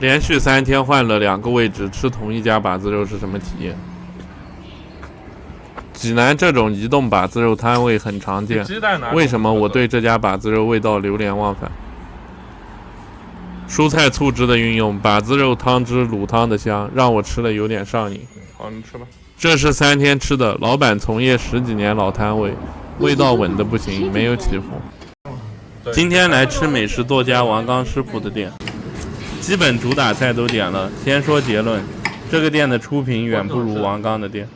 连续3天换了2个位置，吃同一家把子肉是什么体验？济南这种移动把子肉摊位很常见，为什么我对这家把子肉味道流连忘返？蔬菜醋汁的运用，把子肉汤汁卤汤的香，让我吃了有点上瘾。好，你吃吧。这是3天吃的，老板从业10几年老摊位，味道稳得不行，没有起伏。今天来吃美食作家王刚师傅的店，基本主打菜都点了。先说结论，这个店的出品远不如王刚的店。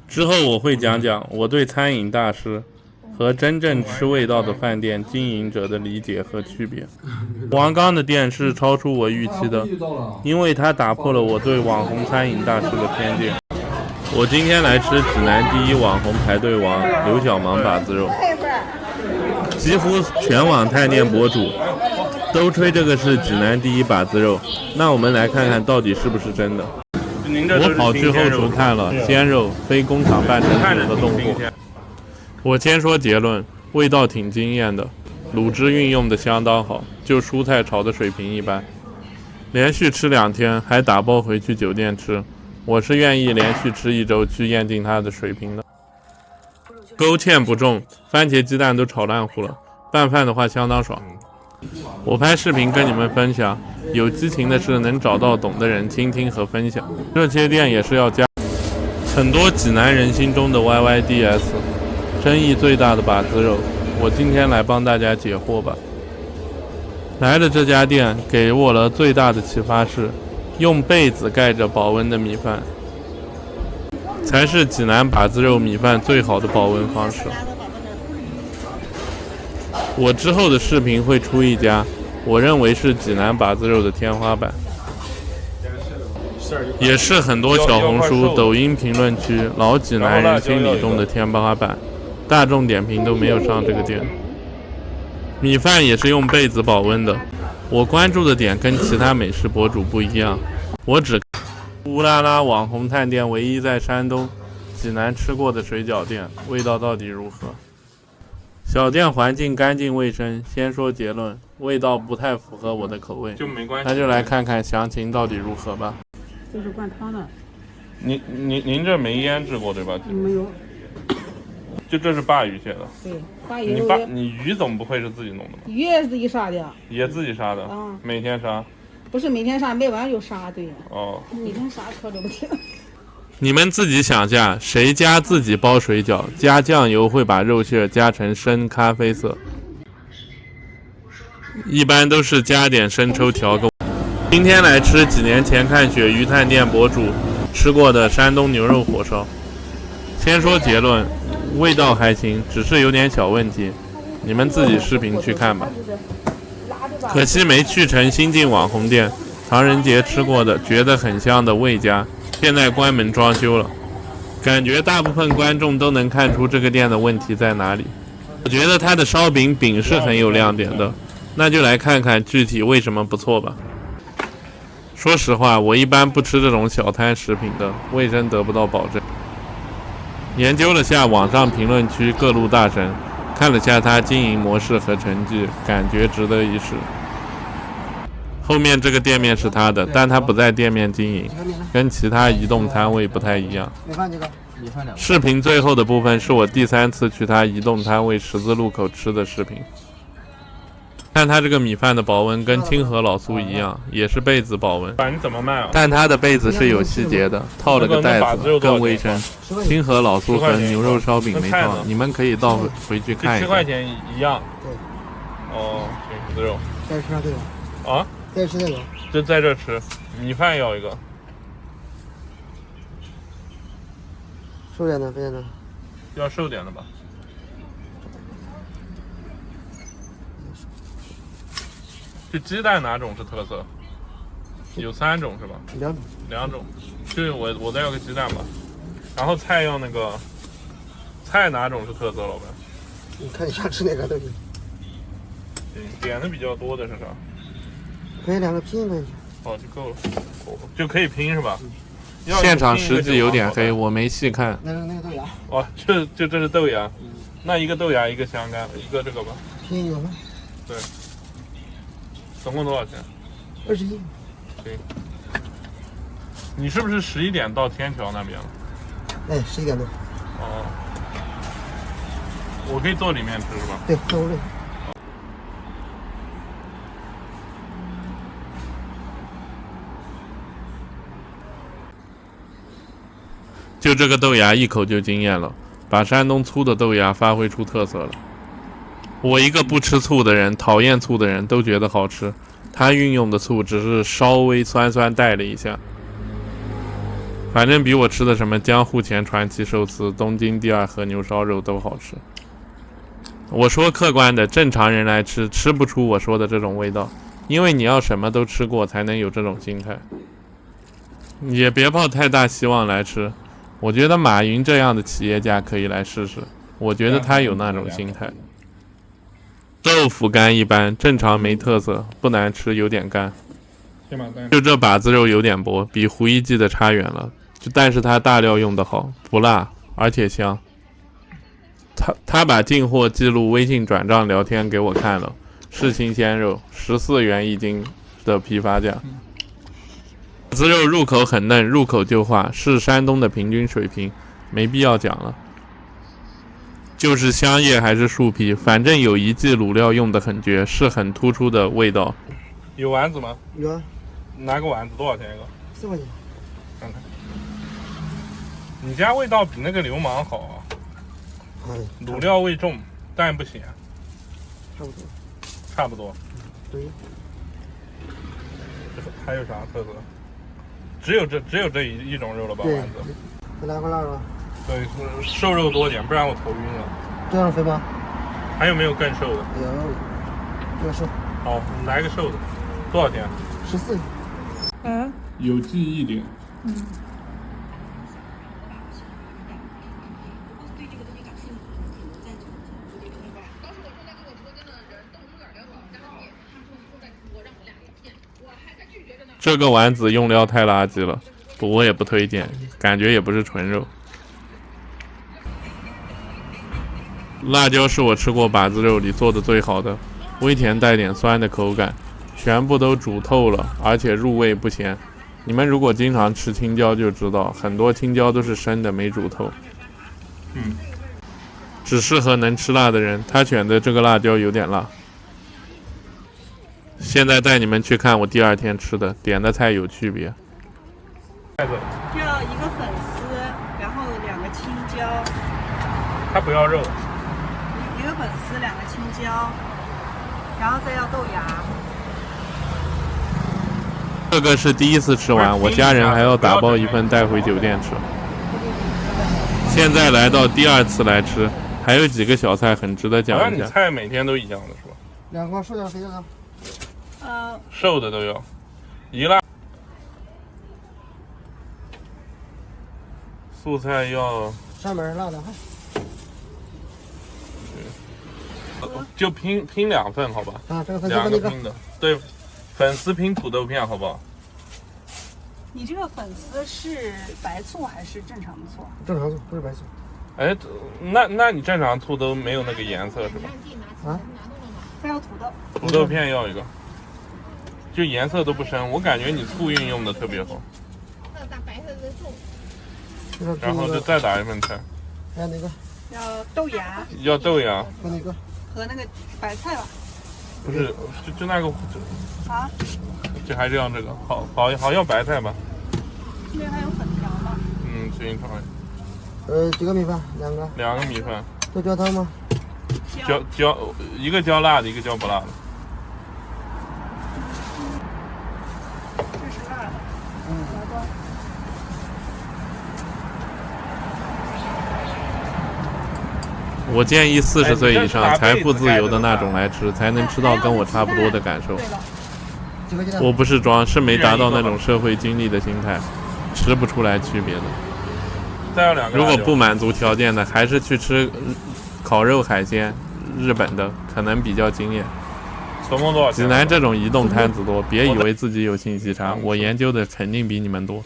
之后我会讲讲我对餐饮大师和真正吃味道的饭店经营者的理解和区别。王刚的店是超出我预期的，因为它打破了我对网红餐饮大师的偏见。我今天来吃济南第1网红排队王刘小芒把子肉，几乎全网探店博主都吹这个是济南第1把子肉，那我们来看看到底是不是真的。我跑去后厨看了，鲜肉非工厂半成品和冻货。我先说结论，味道挺惊艳的，卤汁运用的相当好，就蔬菜炒的水平一般。连续吃2天，还打包回去酒店吃，我是愿意连续吃1周去验定它的水平的。勾芡不重，番茄鸡蛋都炒烂糊了，拌饭的话相当爽。我拍视频跟你们分享，有激情的是能找到懂的人倾听和分享。这些店也是要加很多济南人心中的 YYDS， 争议最大的把子肉，我今天来帮大家解惑吧。来的这家店给我了最大的启发是，用被子盖着保温的米饭，才是济南把子肉米饭最好的保温方式。我之后的视频会出一家，我认为是济南把子肉的天花板，也是很多小红书、抖音评论区老济南人心里中的天花板，大众点评都没有上这个店。米饭也是用被子保温的。我关注的点跟其他美食博主不一样，我只乌拉拉网红探店唯一在山东济南吃过的水饺店，味道到底如何？小店环境干净卫生，先说结论，味道不太符合我的口味，就没关系。那就来看看详情到底如何吧。这是灌汤的。您这没腌制过对吧？没有。就这是鲅鱼蟹的。对，鲅鱼。你鱼总不会是自己弄的吧？鱼也是自己杀的。也自己杀的。啊。每天杀？不是每天杀，每晚就杀，对。哦。每天杀可着不停。你们自己想下，谁家自己包水饺，加酱油会把肉馅加成深咖啡色？一般都是加点生抽调个。今天来吃几年前看鳕鱼探店博主吃过的山东牛肉火烧。先说结论，味道还行，只是有点小问题，你们自己视频去看吧。可惜没去成新晋网红店，唐人街吃过的觉得很香的魏家，现在关门装修了，感觉大部分观众都能看出这个店的问题在哪里。我觉得它的烧饼是很有亮点的，那就来看看具体为什么不错吧。说实话，我一般不吃这种小摊食品的，卫生得不到保证。研究了下网上评论区各路大神，看了下他经营模式和成绩，感觉值得一试。后面这个店面是他的，但他不在店面经营，跟其他移动摊位不太一样。视频最后的部分是我第3次去他移动摊位十字路口吃的视频。看他这个米饭的保温跟清河老苏一样，也是被子保温。你怎么卖啊？但他的被子是有细节的，套了个袋子，更卫生。清河老苏和牛肉烧饼没套，你们可以倒回去看一下。10块钱一样。对。哦，行，子肉。再吃这个。啊？再吃这个。就在这吃，米饭要一个。瘦点的，肥点的。要瘦点的吧。这鸡蛋哪种是特色？有3种是吧？2种。就是我再要个鸡蛋吧。然后菜要那个，菜哪种是特色，老板？你看你想吃哪个都行。点的比较多的是啥？可以2个拼一个。哦，就够了，就可以拼是吧？现场实际有点黑，我没细看。那个豆芽。哦，这是豆芽。那一个豆芽，一个香干，一个这个吧。拼一个吗？对。总共多少钱？行。你是不是11点到天桥那边了？哎，11点多。哦。我可以坐里面吃是吧？对，坐屋里。就这个豆芽一口就惊艳了，把山东粗的豆芽发挥出特色了。我一个不吃醋的人，讨厌醋的人都觉得好吃，他运用的醋只是稍微酸酸带了一下。反正比我吃的什么江户前传奇寿司、东京第二和牛烧肉都好吃。我说客观的，正常人来吃，吃不出我说的这种味道，因为你要什么都吃过才能有这种心态。也别抱太大希望来吃，我觉得马云这样的企业家可以来试试，我觉得他有那种心态。豆腐干一般，正常没特色，不难吃，有点干。就这把子肉有点薄，比胡一记的差远了。但是它大料用得好，不辣，而且香。他把进货记录微信转账聊天给我看了，是新鲜肉，14元一斤的批发价。把子肉入口很嫩，入口就化，是山东的平均水平，没必要讲了。就是香叶还是树皮，反正有一季卤料用得很绝，是很突出的味道。有丸子吗？有啊。拿个丸子多少钱一个？4块钱。看看，你家味道比那个流氓好啊。卤料味重，但不咸。差不多。差不多。对。还有啥特色？只有这一种肉了吧？丸子。再来块辣吧。对，瘦肉多点，不然我头晕了。这样肥吗？还有没有更瘦的？有，这个瘦。好，来个瘦的，多少钱？14。嗯。有记忆点。嗯。这个丸子用料太垃圾了，我也不推荐，感觉也不是纯肉。辣椒是我吃过把子肉里做的最好的，微甜带点酸的口感，全部都煮透了，而且入味不咸。你们如果经常吃青椒就知道，很多青椒都是生的，没煮透。只适合能吃辣的人，他选的这个辣椒有点辣。现在带你们去看我第2天吃的，点的菜有区别。就要一个粉丝，然后2个青椒。他不要肉。一个粉丝，2个青椒，然后再要豆芽。这个是第一次吃完，我家人还要打包一份带回酒店吃。现在来到第2次来吃，还有几个小菜很值得讲一下。你菜每天都一样的是吧？2个瘦点肥点的。瘦的都要，一辣，素菜要上面辣的哈。就拼2份好吧？啊，这个粉丝2个拼的，对，粉丝拼土豆片好不好？你这个粉丝是白醋还是正常的醋？正常醋，不是白醋。哎，那你正常醋都没有那个颜色是吧？啊？再要土豆。土豆片要一个。就颜色都不深，我感觉你醋运用的特别好。然后就再打一份菜。还有哪个？要豆芽。要豆芽。和哪个？和那个白菜吧。不是，就那个。啊？就还是要这个，好要白菜吧。这边还有粉条吗？随便尝一下。几个米饭？2个。2个米饭。都浇汤吗？浇一个浇辣的，一个浇不辣的。我建议40岁以上财富自由的那种来吃，才能吃到跟我差不多的感受。我不是装，是没达到那种社会经历的心态，吃不出来区别的。再要2个。如果不满足条件的，还是去吃烤肉海鲜，日本的可能比较惊艳。总共多少钱？济南这种移动摊子多，别以为自己有信息差，我研究的肯定比你们多。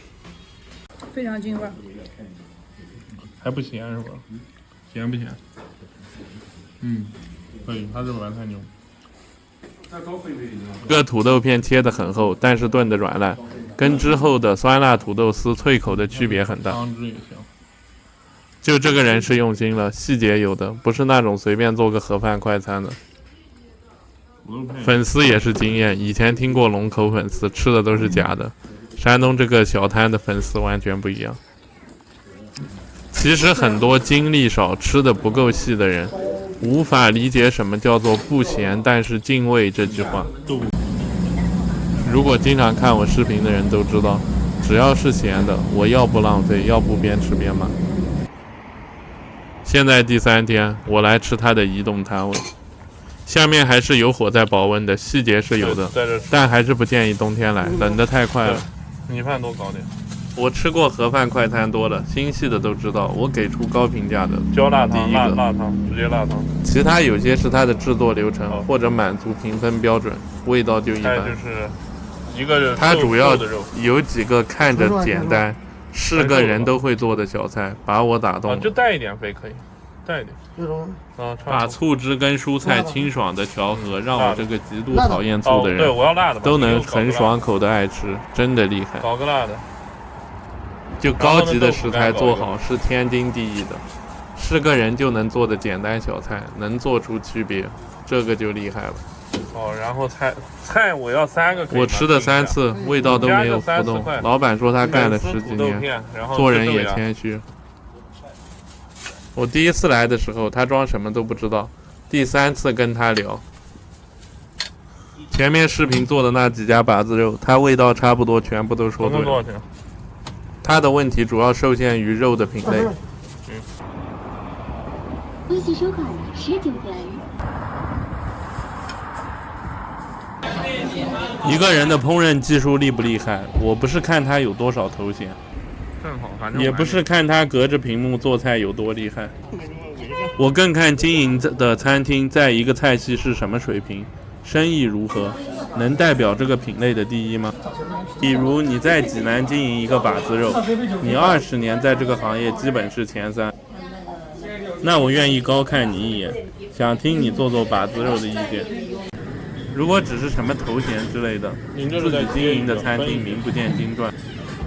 非常京味。还不咸是吧？咸不咸？可以，他这个白菜牛。个土豆片切得很厚，但是炖得软烂，跟之后的酸辣土豆丝脆口的区别很大。汤汁也行。就这个人是用心了，细节有的，不是那种随便做个盒饭快餐的。粉丝也是惊艳，以前听过龙口粉丝，吃的都是假的。山东这个小摊的粉丝完全不一样。其实很多精力少、吃的不够细的人，无法理解什么叫做不咸但是敬畏这句话。如果经常看我视频的人都知道，只要是咸的，我要不浪费，要不边吃边骂。现在第3天，我来吃他的移动摊位，下面还是有火在保温的，细节是有的，但还是不建议冬天来，冷得太快了。米饭多搞点。我吃过盒饭快餐多了，心细的都知道，我给出高评价的浇辣汤，第一个辣汤，直接辣汤。其他有些是它的制作流程，或者满足评分标准，味道就一般。就是一个它主要有几个看着简单，是个人都会做的小菜，把我打动了。就带一点肥可以，带一点。把醋汁跟蔬菜清爽的调和，让我这个极度讨厌醋的人，我要辣的都能很爽口的爱吃，真的厉害。搞个辣的。就高级的食材做好是天经地义的，是个人就能做的简单小菜，能做出区别，这个就厉害了。然后菜我要3个。我吃的3次，味道都没有浮动。老板说他干了10几年，做人也谦虚。我第1次来的时候，他装什么都不知道。第3次跟他聊，前面视频做的那几家把子肉，他味道差不多，全部都说对了。他的问题主要受限于肉的品类。微信收款19元。一个人的烹饪技术厉不厉害，我不是看他有多少头衔，也不是看他隔着屏幕做菜有多厉害，我更看经营的餐厅在一个菜系是什么水平，生意如何，能代表这个品类的第一吗？比如你在济南经营一个把子肉，你20年在这个行业基本是前3，那我愿意高看你一眼，想听你做把子肉的意见。如果只是什么头衔之类的，自己经营的餐厅名不见经传，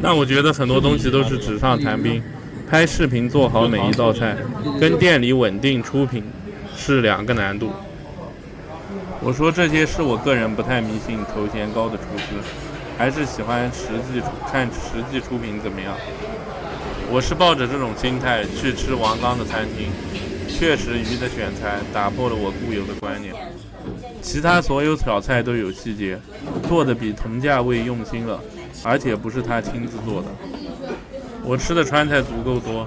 那我觉得很多东西都是纸上谈兵。拍视频做好每一道菜，跟店里稳定出品是2个难度。我说这些是我个人不太迷信头衔高的厨师，还是喜欢看实际出品怎么样。我是抱着这种心态去吃王刚的餐厅，确实鱼的选材打破了我固有的观念。其他所有小菜都有细节，做的比同价位用心了，而且不是他亲自做的。我吃的川菜足够多，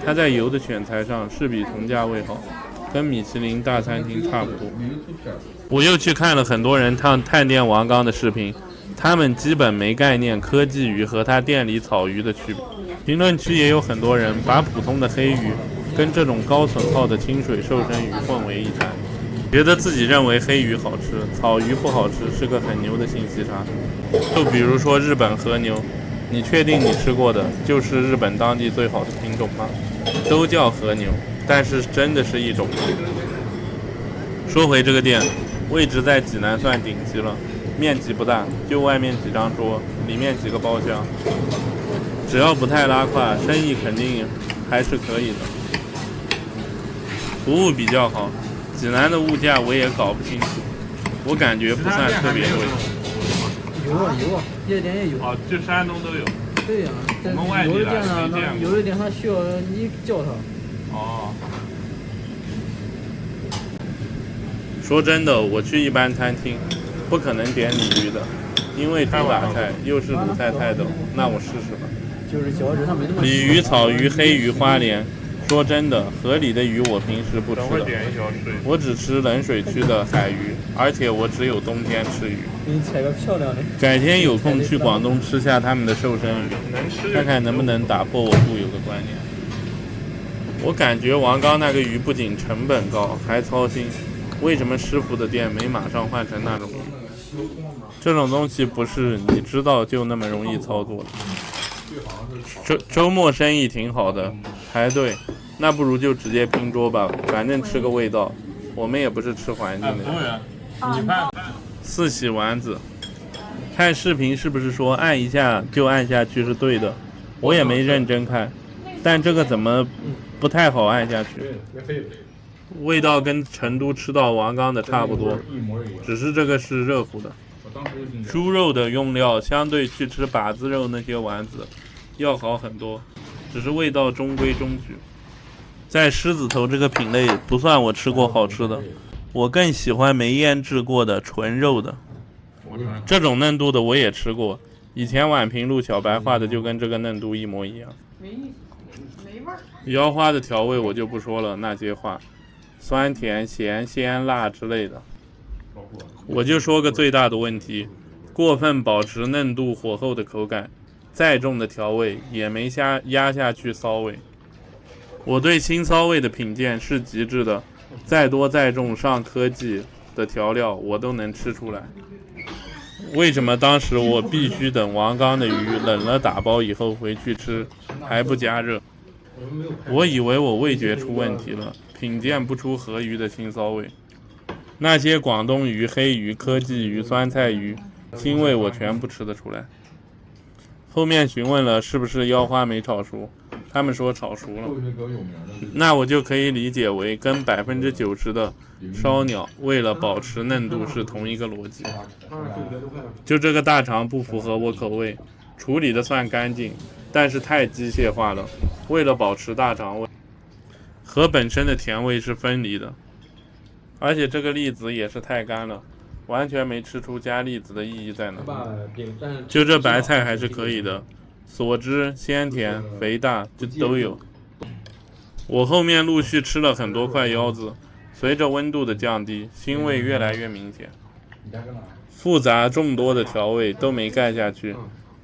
他在油的选材上是比同价位好，跟米其林大餐厅差不多。我又去看了很多人探店王刚的视频，他们基本没概念科技鱼和他店里草鱼的区别。评论区也有很多人把普通的黑鱼跟这种高损耗的清水瘦身鱼混为一谈，觉得自己认为黑鱼好吃，草鱼不好吃，是个很牛的信息差。就比如说日本和牛，你确定你吃过的就是日本当地最好的品种吗？都叫和牛，但是真的是一种吗？说回这个店，位置在济南算顶级了，面积不大，就外面几张桌，里面几个包厢，只要不太拉胯，生意肯定还是可以的。服务比较好，济南的物价我也搞不清楚，我感觉不算特别贵。有啊，夜店也有。就山东都有。对呀，但是有的店他需要你叫他。说真的，我去一般餐厅，不可能点鲤鱼的，因为主打菜又是鲁菜泰斗，那我试试吧。就是饺子它没那么。鲤鱼、草鱼、黑鱼、花鲢，说真的，河里的鱼我平时不吃的，我只吃冷水区的海鱼，而且我只有冬天吃鱼。给你采个漂亮的。改天有空去广东吃下他们的瘦身鱼，看看能不能打破我固有的观念。我感觉王刚那个鱼不仅成本高，还操心。为什么师傅的店没马上换成那种鱼？这种东西不是你知道就那么容易操作的。周末生意挺好的，排队，那不如就直接拼桌吧，反正吃个味道。我们也不是吃环境的。四喜丸子。看视频是不是说按一下就按下去是对的？我也没认真看，但这个怎么不太好按下去？味道跟成都吃到王刚的差不多，只是这个是热乎的。猪肉的用料相对去吃把子肉那些丸子要好很多，只是味道中规中矩。在狮子头这个品类不算我吃过好吃的，我更喜欢没腌制过的纯肉的。这种嫩度的我也吃过，以前宛平路小白画的就跟这个嫩度一模一样。腰花的调味我就不说了，那些话酸甜咸鲜辣之类的。我就说个最大的问题，过分保持嫩度火候的口感，再重的调味也没压下去骚味。我对新骚味的品鉴是极致的，再多再重上科技的调料我都能吃出来。为什么当时我必须等王刚的鱼冷了打包以后回去吃，还不加热？我以为我味觉出问题了，品鉴不出河鱼的新骚味。那些广东鱼、黑鱼、科技鱼、酸菜鱼，腥味我全部吃得出来。后面询问了是不是腰花没炒熟，他们说炒熟了，那我就可以理解为跟90%的烧鸟为了保持嫩度是同一个逻辑。就这个大肠不符合我口味，处理的算干净，但是太机械化了，为了保持大肠味，和本身的甜味是分离的。而且这个栗子也是太干了，完全没吃出加栗子的意义在哪。就这白菜还是可以的，锁汁、鲜甜、肥大这都有。我后面陆续吃了很多块腰子，随着温度的降低，腥味越来越明显。复杂众多的调味都没盖下去，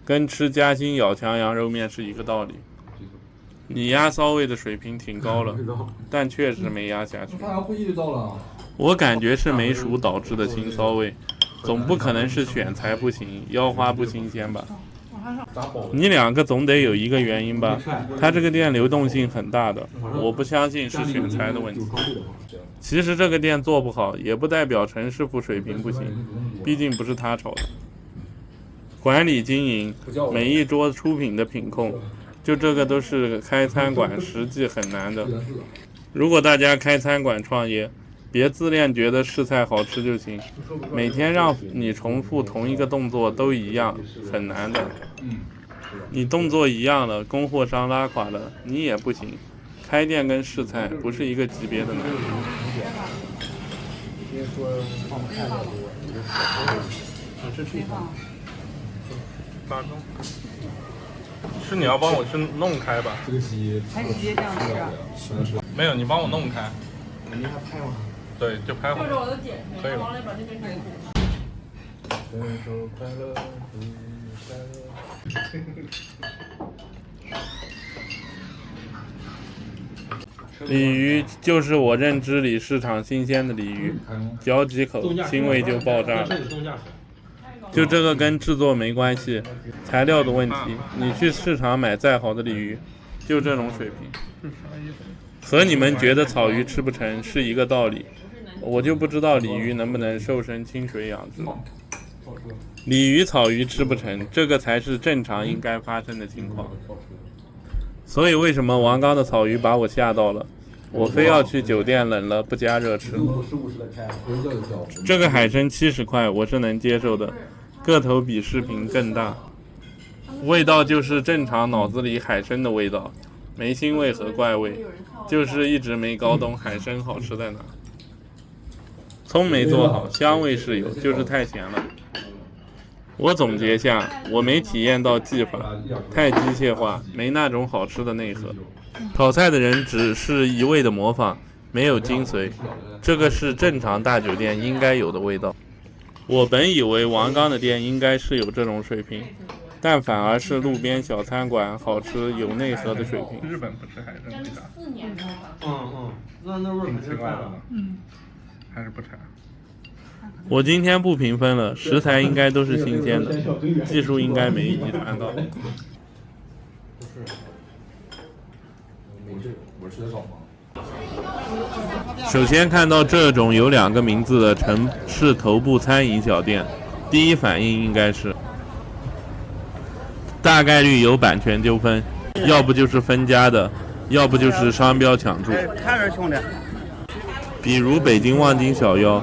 跟吃嘉兴咬强羊肉面是一个道理。你压骚味的水平挺高了，但确实没压下去。我感觉是没熟导致的新骚味，总不可能是选材不行，腰花不新鲜吧？你两个总得有一个原因吧？他这个店流动性很大的，我不相信是选材的问题。其实这个店做不好，也不代表陈师傅水平不行，毕竟不是他炒的。管理经营，每一桌出品的品控，就这个都是开餐馆实际很难的。如果大家开餐馆创业，别自恋觉得试菜好吃就行，每天让你重复同一个动作都一样，很难的。你动作一样了，供货商拉垮了，你也不行。开店跟试菜不是一个级别的难。是你要帮我去弄开吧？还是直接这样吃啊？没有，你帮我弄开。你还拍吗？对，就拍会儿。可以了。分手快乐，祝你快乐。鲤鱼就是我认知里市场新鲜的鲤鱼，嚼几口腥味就爆炸了。就这个跟制作没关系，材料的问题。你去市场买再好的鲤鱼，就这种水平。和你们觉得草鱼吃不成是一个道理，我就不知道鲤鱼能不能瘦身清水养殖。鲤鱼、草鱼吃不成，这个才是正常应该发生的情况。所以为什么王刚的草鱼把我吓到了？我非要去酒店冷了不加热吃。这个海参70块我是能接受的，个头比视频更大，味道就是正常脑子里海参的味道，没腥味和怪味，就是一直没搞懂海参好吃在哪。葱没做好，香味是有，就是太咸了。我总结下，我没体验到技法，太机械化，没那种好吃的内核。炒菜的人只是一味的模仿，没有精髓，这个是正常大酒店应该有的味道。我本以为王刚的店应该是有这种水平，但反而是路边小餐馆好吃有内核的水平。日本不吃海参为啥？那味儿挺奇怪的吧？还是不馋。我今天不评分了，食材应该都是新鲜的，技术应该没遗传到。不是，我吃的少吗？首先看到这种有2个名字的城市头部餐饮小店，第一反应应该是大概率有版权纠纷，要不就是分家的，要不就是商标抢注。看着兄弟，比如北京望京小腰、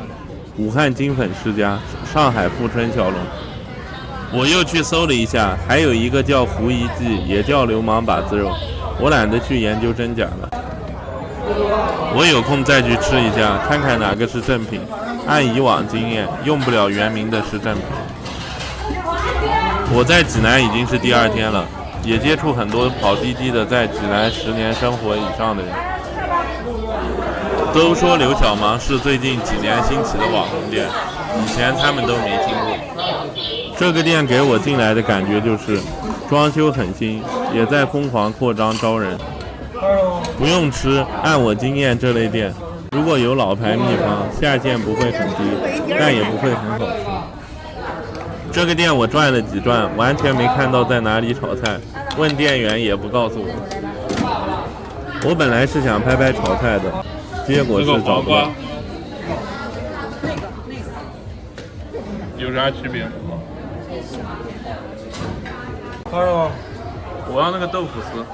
武汉金粉世家、上海富春小龙。我又去搜了一下，还有一个叫胡一记，也叫流氓把子肉，我懒得去研究真假了。我有空再去吃一下，看看哪个是正品。按以往经验，用不了原名的是正品。我在济南已经是第2天了，也接触很多跑滴滴的在济南10年生活以上的人。都说刘小芒是最近几年兴起的网红店，以前他们都没听过。这个店给我进来的感觉就是装修很新，也在疯狂扩张招人。不用吃，按我经验，这类店如果有老牌秘方，下限不会很低，但也不会很好吃。这个店我转了几转，完全没看到在哪里炒菜，问店员也不告诉我。我本来是想拍拍炒菜的，结果是找不到。有啥区别？看着吗？我要那个豆腐丝。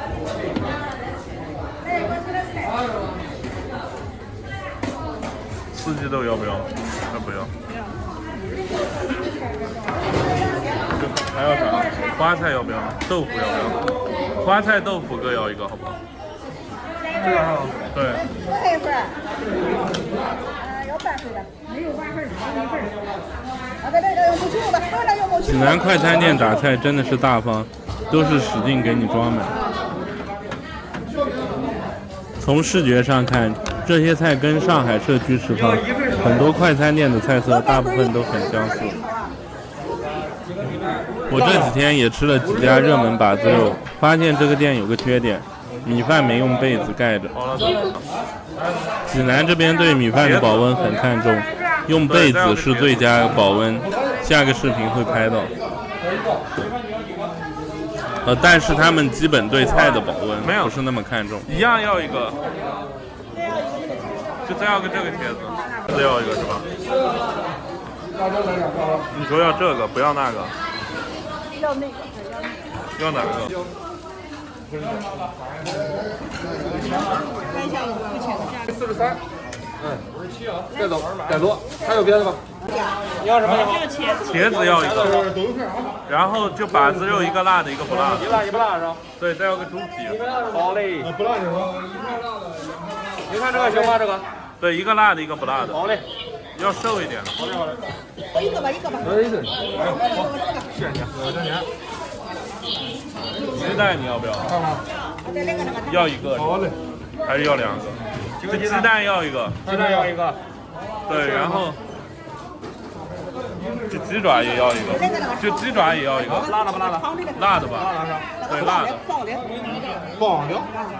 四季豆要不要？不要。还要啥？花菜要不要？豆腐要不要？花菜、豆腐各要一个，好不好？这个哈？对。这份儿，有半份的，没有半份，没一份。啊，这个有木的，后来有木济南快餐店打菜真的是大方，都是使劲给你装满。从视觉上看，这些菜跟上海社区食堂很多快餐店的菜色大部分都很相似。我这几天也吃了几家热门把子肉，发现这个店有个缺点，米饭没用被子盖着。济南这边对米饭的保温很看重，用被子是最佳保温，下个视频会拍到。但是他们基本对菜的保温不是那么看重。一样要一个，就再要个这个茄子，再要一个是吧？你说要这个，不要那个。要那个，要哪个？看一下有不请的43，57啊，带走，还有别的吗？你要什么？要茄子。茄子要一个，然后就把子肉一个辣的，一个不辣的。一辣一不辣是吧？对，再要个猪皮。好嘞。不辣是吧？你看这个行吗？这个？对，一个辣的，一个不辣的。好嘞。要瘦一点的。好嘞好嘞。一个吧，一个吧。谢谢。鸡蛋你要不要？要一个。好嘞。还是要2个？这鸡蛋要一个。鸡蛋要一个。对，然后这鸡爪也要一个，就鸡爪也要一个。辣的不辣的？辣的吧？辣的是吧？对，辣的。放的。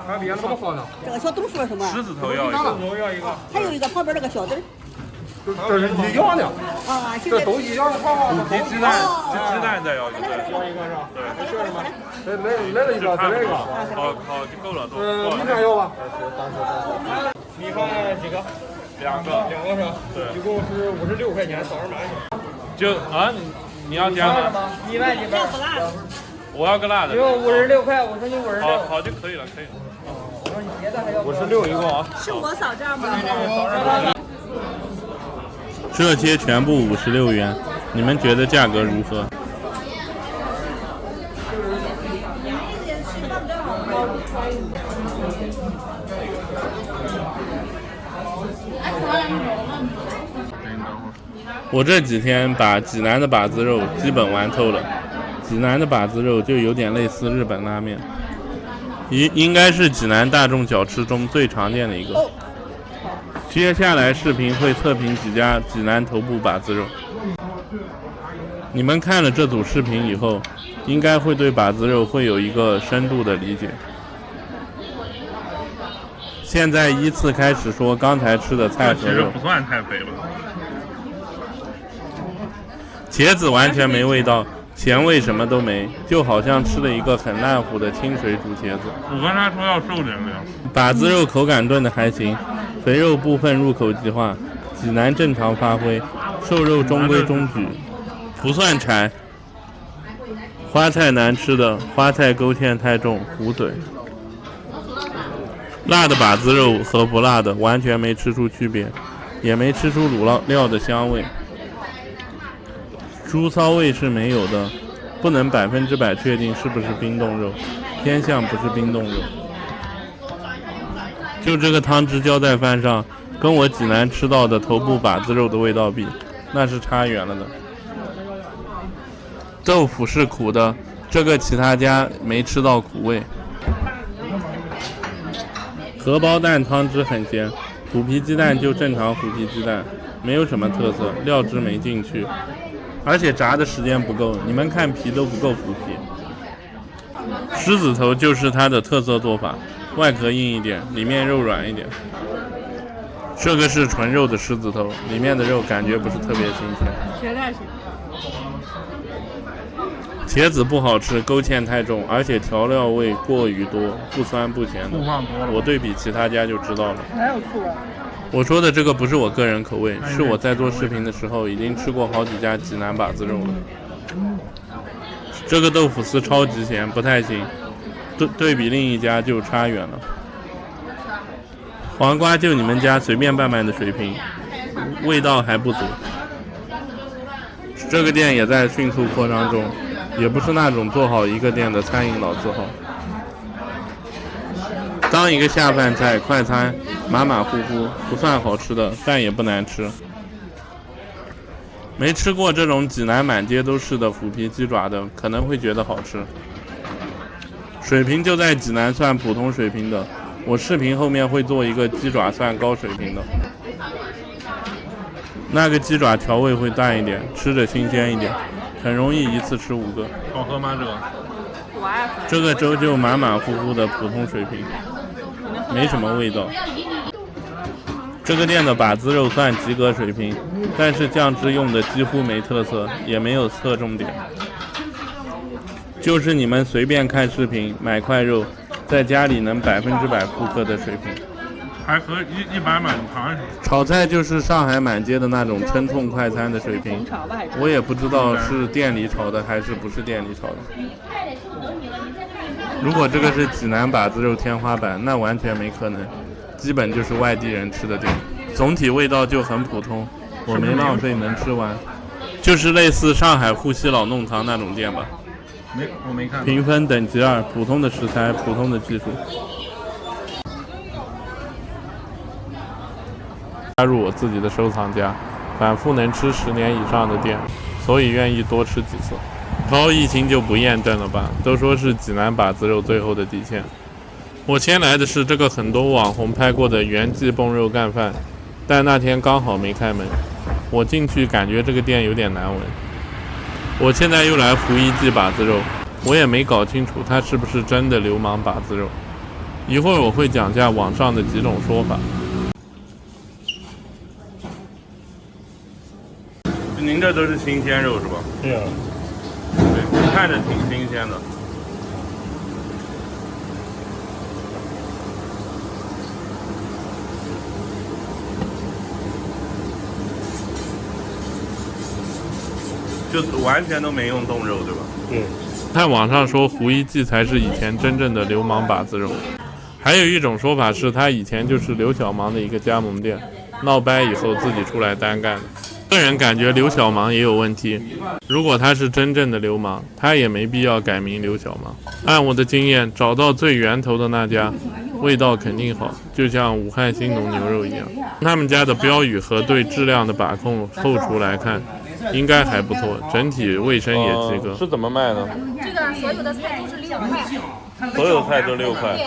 还有别的什么放的？这个小豆腐什么？狮子头要一个。要一个。还有一个旁边那个小豆。这是一样的。啊，这都一样的。鸡蛋再要一个。要一个是吧？对。是什么？来了一个，再来一个。好，就够了都。米饭要吧？米饭几个？2个。2个是吧？对。一共是56块钱，扫着买就你要加吗？米饭几份？我要个辣的。一共56块，我说你56。好就可以了，可以了。我说你别的还要。56一共啊。是我扫账吗？这些全部56元，你们觉得价格如何？我这几天把济南的把子肉基本玩透了。济南的把子肉就有点类似日本拉面，应该是济南大众小吃中最常见的一个。接下来视频会测评几家济南头部把子肉。你们看了这组视频以后，应该会对把子肉会有一个深度的理解。现在依次开始说刚才吃的菜和肉。其实不算太肥吧。茄子完全没味道，咸味什么都没，就好像吃了一个很烂糊的清水煮茄子。我跟他说要瘦点的呀。把子肉口感炖得还行，肥肉部分入口即化，济南正常发挥，瘦肉中规中矩，不算柴。花菜难吃的，花菜勾芡太重，糊嘴。辣的把子肉和不辣的完全没吃出区别，也没吃出卤料的香味。猪骚味是没有的，不能100%确定是不是冰冻肉，偏向不是冰冻肉。就这个汤汁浇在饭上，跟我济南吃到的头部把子肉的味道比，那是差远了的。豆腐是苦的，这个其他家没吃到苦味。荷包蛋汤汁很咸，虎皮鸡蛋就正常虎皮鸡蛋，没有什么特色，料汁没进去，而且炸的时间不够，你们看皮都不够腐皮。狮子头就是它的特色做法，外壳硬一点，里面肉软一点。这个是纯肉的狮子头，里面的肉感觉不是特别新鲜。茄子不好吃，勾芡太重，而且调料味过于多，不酸不咸的。我对比其他家就知道了。还有醋啊？我说的这个不是我个人口味，是我在做视频的时候已经吃过好几家济南把子肉了。这个豆腐丝超级咸，不太行，对比另一家就差远了。黄瓜就你们家随便拌拌的水平，味道还不足。这个店也在迅速扩张中，也不是那种做好一个店的餐饮老字号。当一个下饭菜快餐，马马虎虎，不算好吃的，但也不难吃。没吃过这种济南满街都是的腐皮鸡爪的，可能会觉得好吃。水平就在济南算普通水平的，我视频后面会做一个鸡爪算高水平的。那个鸡爪调味会淡一点，吃着新鲜一点，很容易一次吃5个。好喝吗？这个粥就马马虎虎的普通水平，没什么味道。这个店的把子肉算及格水平，但是酱汁用的几乎没特色，也没有侧重点，就是你们随便看视频买块肉，在家里能100%复刻的水平。还可以，一般满盘。炒菜就是上海满街的那种称重快餐的水平，我也不知道是店里炒的还是不是店里炒的。如果这个是济南把子肉天花板，那完全没可能，基本就是外地人吃的店。总体味道就很普通，我没浪费能吃完，就是类似上海沪西老弄堂那种店吧。我没看。评分等级2，普通的食材，普通的技术。加入我自己的收藏夹，反复能吃10年以上的店，所以愿意多吃几次。高疫情就不验证了吧，都说是济南把子肉最后的底线。我先来的是这个很多网红拍过的原记蹦肉干饭，但那天刚好没开门，我进去感觉这个店有点难闻。我现在又来胡一记把子肉，我也没搞清楚它是不是真的流氓把子肉。一会儿我会讲下网上的几种说法。您这都是新鲜肉是吧？对啊。对，看着挺新鲜的。就完全都没用冻肉对吧？对。看网上说胡一记才是以前真正的流氓把子肉，还有一种说法是他以前就是刘小芒的一个加盟店，闹掰以后自己出来单干的。个人感觉刘小芒也有问题，如果他是真正的流氓，他也没必要改名刘小芒。按我的经验，找到最源头的那家，味道肯定好，就像武汉兴农牛肉一样。他们家的标语和对质量的把控后厨来看，应该还不错，整体卫生也及格。是怎么卖呢？这个所有的菜都是6块，所有菜都6块。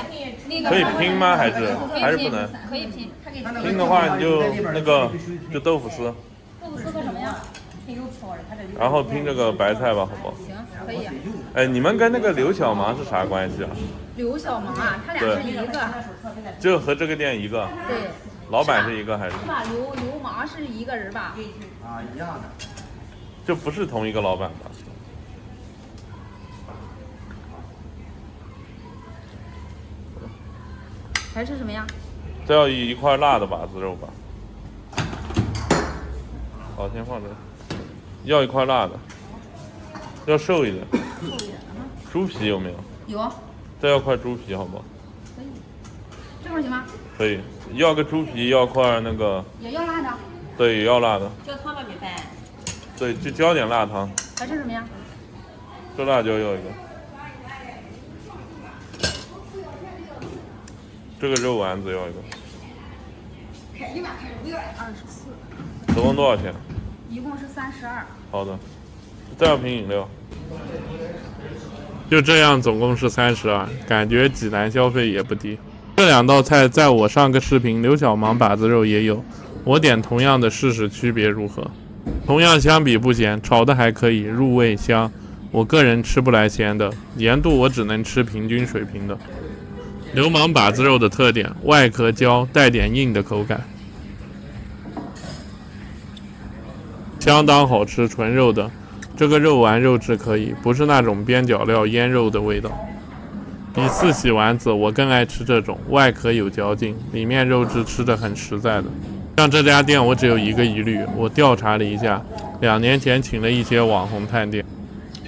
可以拼吗？还是不能？可以拼，它可以拼的话你就就豆腐丝。豆腐丝和什么呀？然后拼这个白菜吧，好不好？行，可以。哎，你们跟那个刘小芒是啥关系啊？刘小芒啊，他俩是一个。就和这个店一个。对。老板是一个还是？流氓是一个人吧？啊，一样的。就不是同一个老板吧？还是什么呀？再要一块辣的把子肉吧。好，先放这。要一块辣的，要瘦一点。厚一点啊。猪皮有没有？有。再要块猪皮好不好？可以。这块行吗？可以。要个猪皮，要块那个。也要辣的。对，也要辣的。焦汤吧，米饭。对，就浇点辣汤。还是什么呀？这辣椒要一个。这个肉丸子要一个。24。总共多少钱？一共是32。好的，再要瓶饮料。就这样，总共是32，感觉济南消费也不低。这2道菜在我上个视频刘小芒把子肉也有，我点同样的试试区别如何。同样相比不咸，炒的还可以，入味香。我个人吃不来咸的，盐度我只能吃平均水平的。流氓把子肉的特点，外壳焦，带点硬的口感，相当好吃，纯肉的。这个肉丸肉质可以，不是那种边角料腌肉的味道。比四喜丸子我更爱吃这种，外壳有嚼劲，里面肉质吃得很实在的。像这家店我只有一个疑虑，我调查了一下，2年前请了一些网红探店，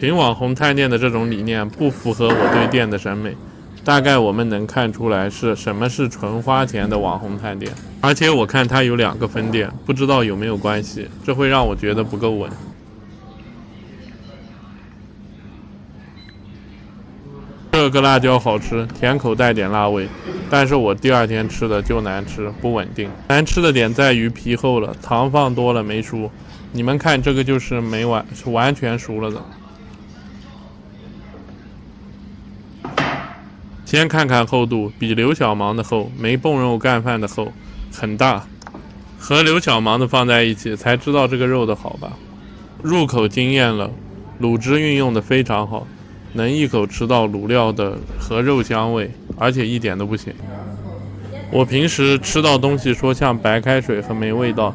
请网红探店的这种理念不符合我对店的审美。大概我们能看出来是什么是纯花钱的网红探店，而且我看它有2个分店，不知道有没有关系，这会让我觉得不够稳。这个辣椒好吃，甜口带点辣味，但是我第2天吃的就难吃，不稳定。难吃的点在于皮厚了，糖放多了没熟。你们看这个就是没是完全熟了的。先看看厚度，比刘小芒的厚，没蹦肉干饭的厚，很大。和刘小芒的放在一起，才知道这个肉的好吧。入口惊艳了，卤汁运用的非常好，能一口吃到卤料的和肉香味，而且一点都不咸。我平时吃到东西说像白开水和没味道，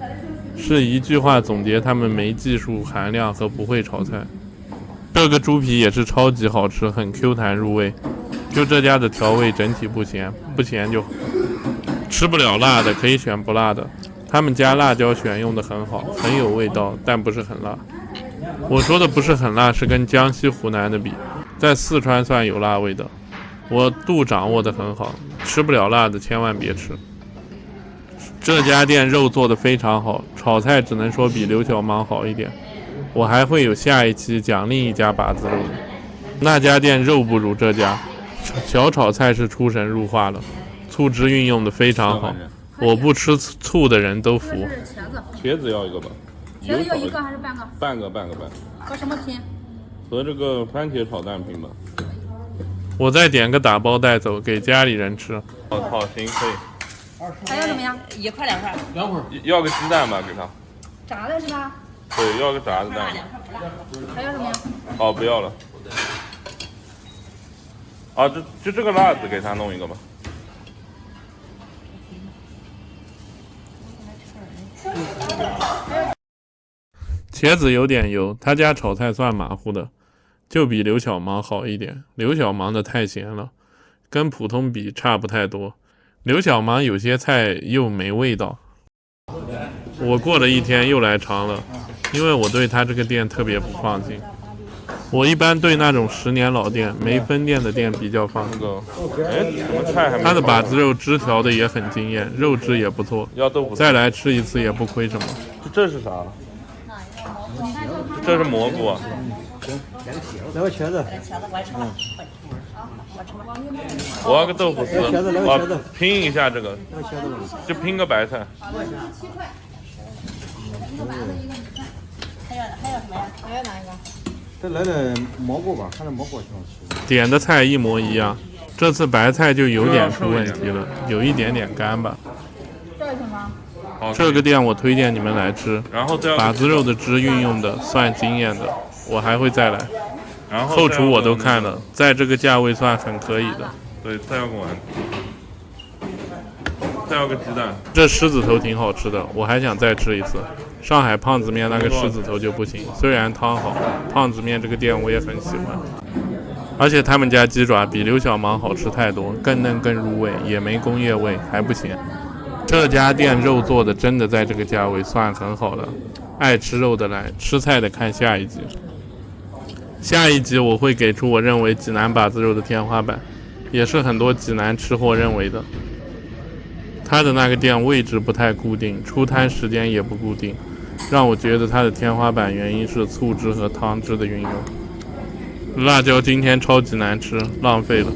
是一句话总结他们没技术含量和不会炒菜。这个猪皮也是超级好吃，很 Q 弹入味。就这家的调味整体不咸，不咸就好。吃不了辣的可以选不辣的，他们家辣椒选用的很好，很有味道，但不是很辣。我说的不是很辣，是跟江西、湖南的比，在四川算有辣味的。我度掌握的很好，吃不了辣的千万别吃。这家店肉做的非常好，炒菜只能说比刘小芒好一点。我还会有下一期讲另一家把子肉的，那家店肉不如这家。小炒菜是出神入化了，醋汁运用的非常好，我不吃醋的人都服。茄子要一个吧？茄子要一个还是半个？半个。和什么拼？和这个番茄炒蛋拼吧。我再点个打包带走，给家里人吃。好，行，可以。还要什么呀？1块2块。2块。要个鸡蛋吧，给他。炸的是吧？对，要个炸的蛋。还要什么呀？哦，不要了。啊，就这个辣子给他弄一个吧。茄子有点油，他家炒菜算马虎的，就比刘小芒好一点。刘小芒的太咸了，跟普通比差不太多。刘小芒有些菜又没味道。我过了1天又来尝了，因为我对他这个店特别不放心。我一般对那种10年老店、没分店的店比较放心。什么菜还没？他的把子肉汁调的也很惊艳，肉质也不错。要豆腐。再来吃一次也不亏什么。这是啥？这是蘑菇。来个茄子。我要个豆腐丝。我拼一下这个。就拼个白菜。7块。一个丸子，一个米饭。还要什么呀？还要哪一个？再来点蘑菇吧，看这蘑菇挺好吃。点的菜一模一样，这次白菜就有点出问题了，有一点点干吧。这是什么？这个店我推荐你们来吃，然后把子肉的汁运用的算惊艳的，我还会再来。然后后厨我都看了，在这个价位算很可以的。对，再要个丸子，再要个鸡蛋。这狮子头挺好吃的，我还想再吃一次。上海胖子面那个狮子头就不行，虽然汤好，胖子面这个店我也很喜欢。而且他们家鸡爪比刘小芒好吃太多，更嫩更入味，也没工业味，还不咸。这家店肉做的真的在这个价位算很好的，爱吃肉的来，吃菜的看下一集。下一集我会给出我认为济南把子肉的天花板，也是很多济南吃货认为的。他的那个店位置不太固定，出摊时间也不固定，让我觉得它的天花板原因是醋汁和汤汁的运用。辣椒今天超级难吃，浪费了。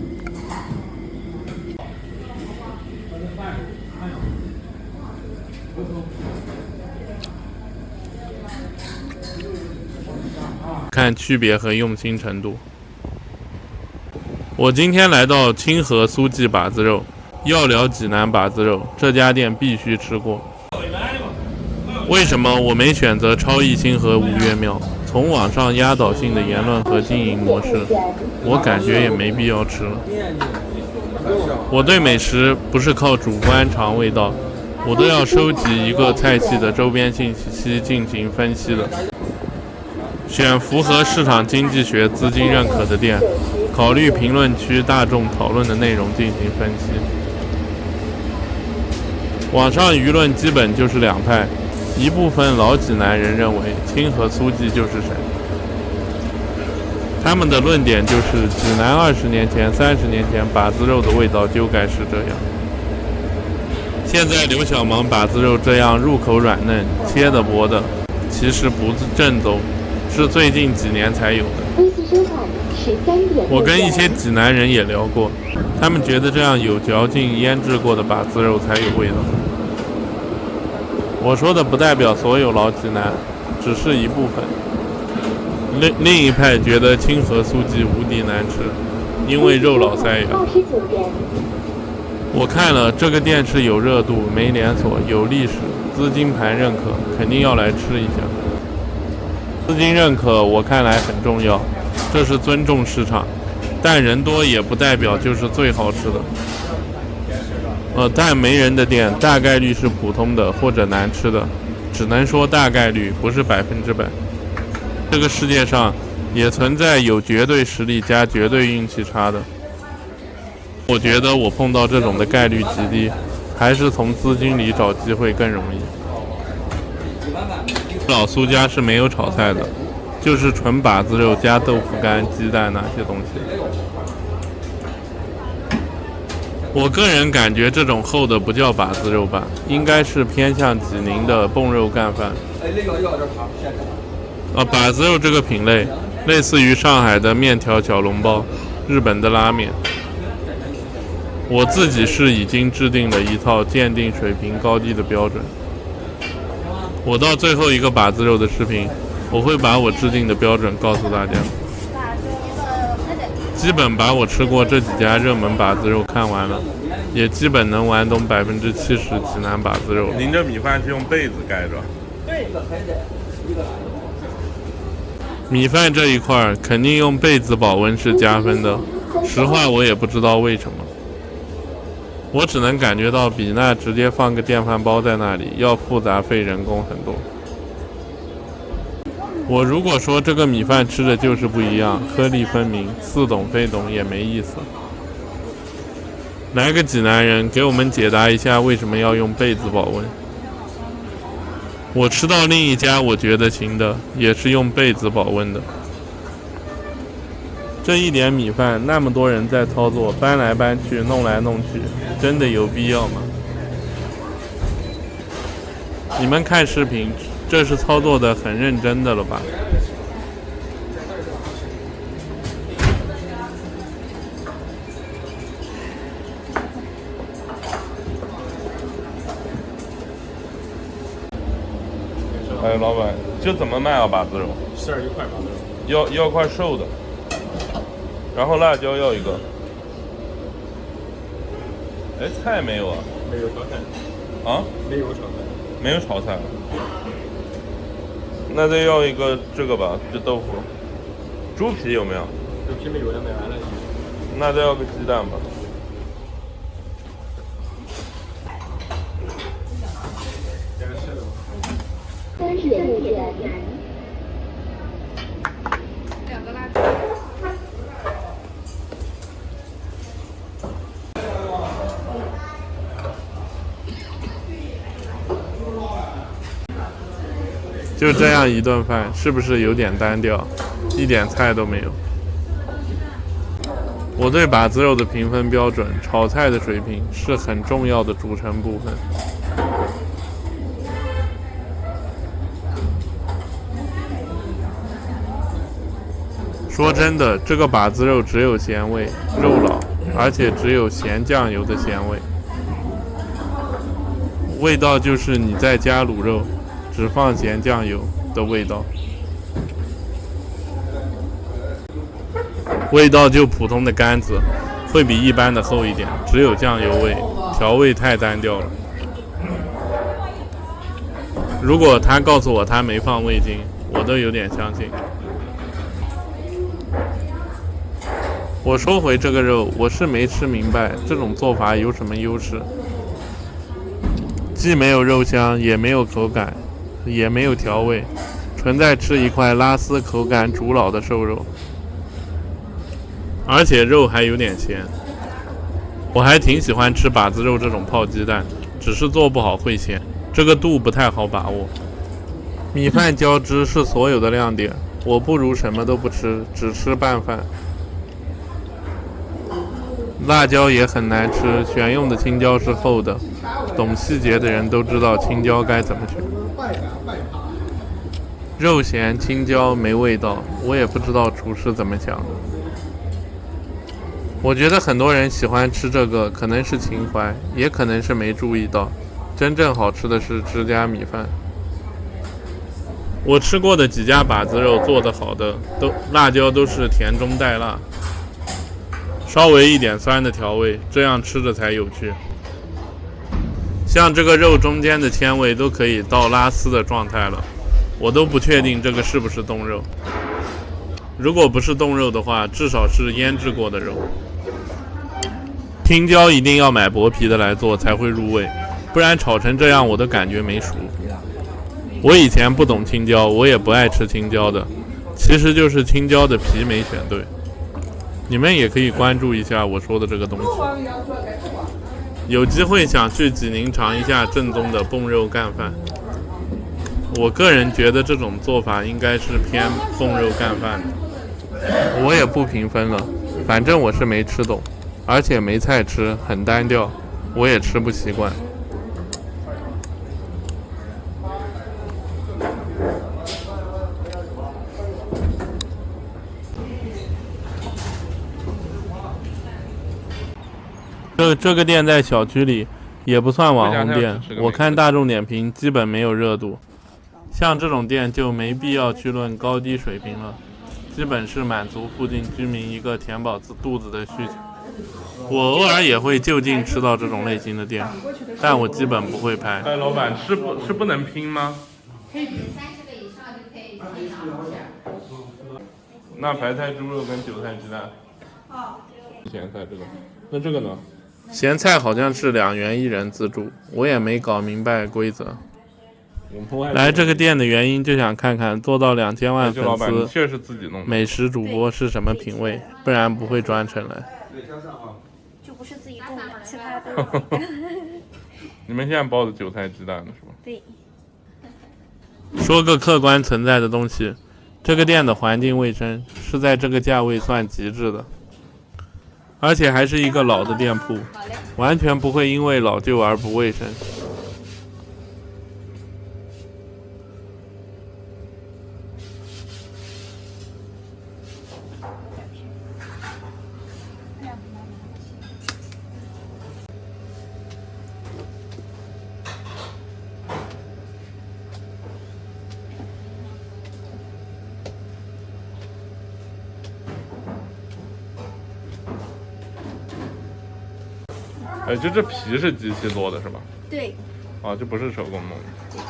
看区别和用心程度。我今天来到清河苏记把子肉，要聊济南把子肉，这家店必须吃过。为什么我没选择超一星和吴岳庙？从网上压倒性的言论和经营模式，我感觉也没必要吃了。我对美食不是靠主观尝味道，我都要收集一个菜系的周边信息进行分析的。选符合市场经济学资金认可的店，考虑评论区大众讨论的内容进行分析。网上舆论基本就是两派，一部分老济南人认为清河苏记就是神，他们的论点就是济南20年前、30年前把子肉的味道就该是这样。现在刘小芒把子肉这样入口软嫩、切的薄的，其实不正宗，是最近几年才有的。我跟一些济南人也聊过，他们觉得这样有嚼劲、腌制过的把子肉才有味道。我说的不代表所有老济南，只是一部分。另一派觉得清河苏记无敌难吃，因为肉老塞牙。我看了这个店是有热度、没连锁、有历史、资金盘认可，肯定要来吃一下。资金认可我看来很重要，这是尊重市场，但人多也不代表就是最好吃的。但没人的店大概率是普通的或者难吃的，只能说大概率，不是100%。这个世界上也存在有绝对实力加绝对运气差的。我觉得我碰到这种的概率极低，还是从资金里找机会更容易。老苏家是没有炒菜的，就是纯把子肉加豆腐干、鸡蛋那些东西。我个人感觉这种厚的不叫把子肉吧，应该是偏向济宁的蹦肉干饭。把子肉这个品类类似于上海的面条小笼包、日本的拉面。我自己是已经制定了一套鉴定水平高低的标准。我到最后一个把子肉的视频，我会把我制定的标准告诉大家。基本把我吃过这几家热门把子肉看完了，也基本能玩懂70%济南把子肉。您这米饭是用被子盖着？对。米饭这一块肯定用被子保温是加分的，实话我也不知道为什么，我只能感觉到比那直接放个电饭煲在那里要复杂费人工很多。我如果说这个米饭吃的就是不一样，颗粒分明，似懂非懂也没意思。来个济南人给我们解答一下为什么要用被子保温。我吃到另一家我觉得行的，也是用被子保温的。这一点米饭那么多人在操作，搬来搬去，弄来弄去，真的有必要吗？你们看视频，这是操作的很认真的了吧？哎，老板，这怎么卖啊？把子肉41块把子肉，要块瘦的，然后辣椒要一个。哎，菜没有啊？没有炒菜。啊？没有炒菜。没有炒菜。那再要一个这个吧，这豆腐。猪皮有没有？猪皮没有，要买完了。那再要个鸡蛋吧。2个辣椒。就这样一顿饭，是不是有点单调，一点菜都没有？我对把子肉的评分标准，炒菜的水平是很重要的组成部分。说真的，这个把子肉只有咸味，肉老，而且只有咸酱油的咸味，味道就是你在家卤肉，只放咸酱油的味道。味道就普通的杆子，会比一般的厚一点，只有酱油味，调味太单调了。如果他告诉我他没放味精，我都有点相信。我说回这个肉，我是没吃明白这种做法有什么优势，既没有肉香，也没有口感，也没有调味，纯在吃一块拉丝口感煮老的瘦肉，而且肉还有点咸。我还挺喜欢吃把子肉这种泡鸡蛋，只是做不好会咸，这个度不太好把握。米饭交织是所有的亮点，我不如什么都不吃，只吃拌饭。辣椒也很难吃，选用的青椒是厚的，懂细节的人都知道青椒该怎么选。肉咸青椒没味道，我也不知道厨师怎么想的。我觉得很多人喜欢吃这个，可能是情怀，也可能是没注意到，真正好吃的是自家米饭。我吃过的几家把子肉做得好的，辣椒都是甜中带辣，稍微一点酸的调味，这样吃着才有趣。像这个肉中间的纤维都可以到拉丝的状态了，我都不确定这个是不是冻肉。如果不是冻肉的话，至少是腌制过的肉。青椒一定要买薄皮的来做才会入味，不然炒成这样我都感觉没熟。我以前不懂青椒，我也不爱吃青椒的，其实就是青椒的皮没选对。你们也可以关注一下我说的这个东西。有机会想去济宁尝一下正宗的蹦肉干饭。我个人觉得这种做法应该是偏蹦肉干饭的。我也不评分了，反正我是没吃懂，而且没菜吃，很单调，我也吃不习惯。这个店在小区里也不算网红店，我看大众点评基本没有热度。像这种店就没必要去论高低水平了，基本是满足附近居民一个填饱肚子的需求。我偶尔也会就近吃到这种类型的店，但我基本不会拍。哎，老板，是不能拼吗？可以拼30个以上就可以拼了。那白菜猪肉跟韭菜鸡蛋。咸菜这个，那这个呢？咸菜好像是2元1人自助，我也没搞明白规则。来这个店的原因就想看看做到2000万粉丝确实自己弄的美食主播是什么品味，不然不会专程来。就不是自己种的，其他都是你们现在包的韭菜鸡蛋的是吧？对。说个客观存在的东西，这个店的环境卫生是在这个价位算极致的，而且还是一个老的店铺，完全不会因为老旧而不卫生。哎，就这皮是机器做的是吧？对。啊，这不是手工弄的。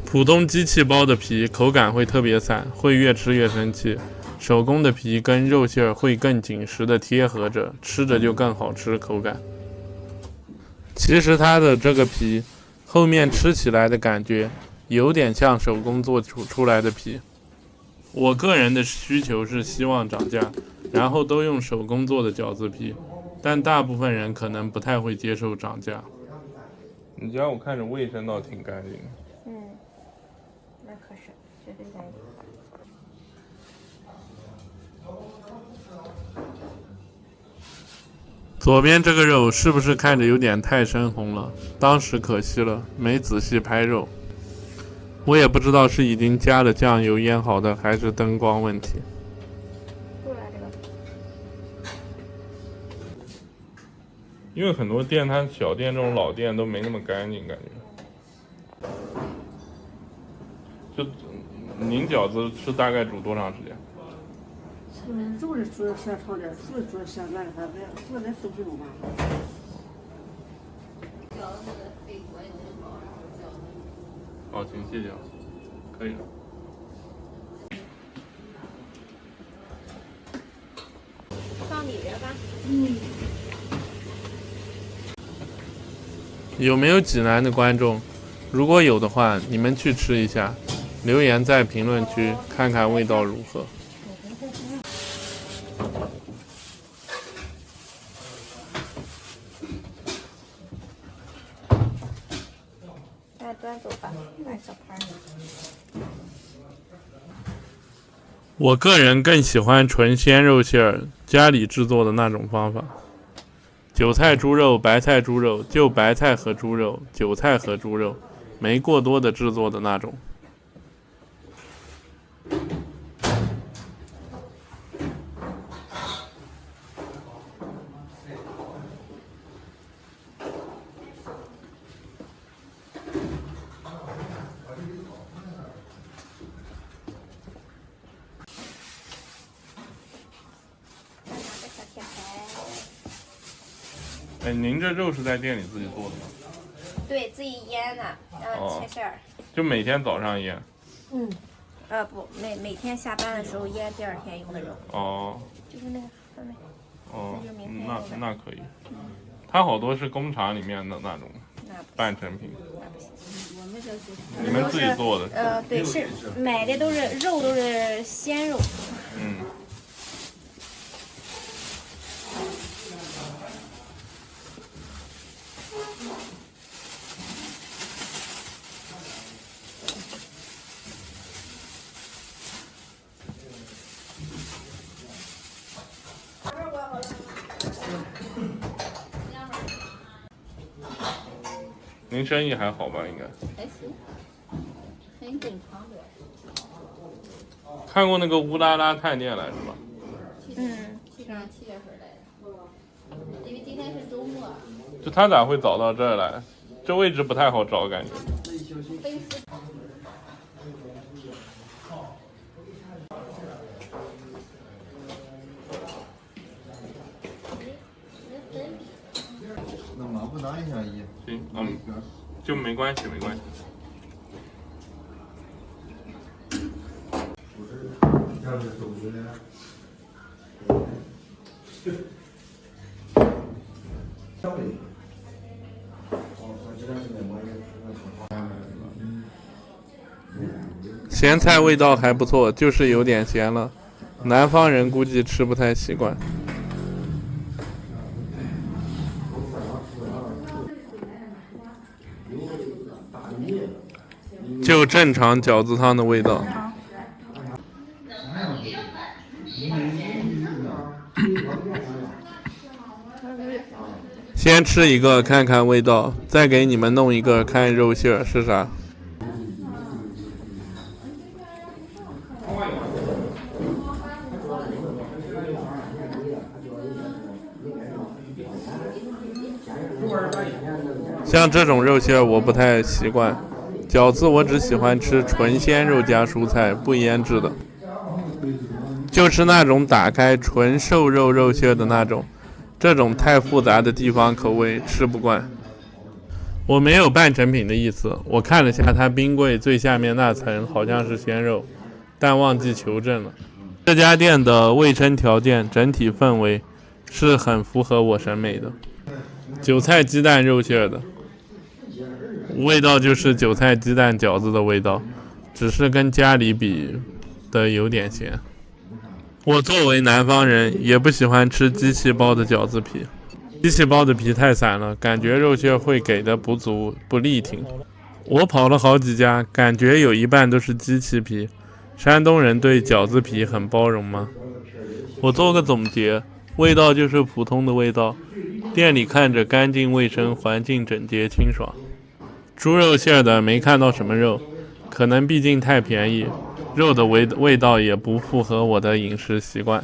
普通机器包的皮口感会特别散，会越吃越生气。手工的皮跟肉馅会更紧实的贴合着，吃着就更好吃口感。其实它的这个皮后面吃起来的感觉有点像手工做出来的皮。我个人的需求是希望涨价，然后都用手工做的饺子皮，但大部分人可能不太会接受涨价。你家我看着卫生倒挺干净的。那可是绝对干净。左边这个肉是不是看着有点太深红了？当时可惜了，没仔细拍肉。我也不知道是已经加了酱油腌好的，还是灯光问题。过来这个。因为很多店，它小店这种老店都没那么干净，感觉。就您饺子是大概煮多长时间？肉是煮的时间长点，素是煮的时间短点，素得4、5分钟吧。好，请谢谢啊，可以了。放里边吧。有没有济南的观众？如果有的话，你们去吃一下，留言在评论区看看味道如何。那端走吧，拿小盘。我个人更喜欢纯鲜肉馅儿，家里制作的那种方法。韭菜猪肉、白菜猪肉，就白菜和猪肉，韭菜和猪肉，没过多的制作的那种。哎，您这肉是在店里自己做的吗？对自己腌的，然后切馅儿。就每天早上腌？不，每天下班的时候腌第2天用的肉。哦。就是那个上面。哦，那就明天用的那可以。它好多是工厂里面的那种半成品。你们自己做的？对，是买的都是肉，都是鲜肉。您生意还好吧？应该。还行，很正常的。看过那个乌拉拉探店来是吧？7月份来的，因为今天是周末。就他咋会找到这儿来？这位置不太好找，感觉。那麻不拿一下姨？行，就没关系，没关系。咸菜味道还不错，就是有点咸了，南方人估计吃不太习惯。就正常饺子汤的味道。先吃一个看看味道，再给你们弄一个看肉馅儿是啥。像这种肉馅儿我不太习惯，饺子我只喜欢吃纯鲜肉加蔬菜不腌制的，就吃那种打开纯瘦肉肉馅的那种，这种太复杂的地方口味吃不惯。我没有半成品的意思，我看了下它冰柜最下面那层好像是鲜肉，但忘记求证了。这家店的卫生条件整体氛围是很符合我审美的。韭菜鸡蛋肉馅的味道就是韭菜鸡蛋饺子的味道，只是跟家里比的有点咸。我作为南方人，也不喜欢吃机器包的饺子皮。机器包的皮太散了，感觉肉馅会给的不足不力挺。我跑了好几家，感觉有一半都是机器皮。山东人对饺子皮很包容吗？我做个总结，味道就是普通的味道，店里看着干净卫生，环境整洁清爽。猪肉馅的没看到什么肉，可能毕竟太便宜，肉的味道也不符合我的饮食习惯。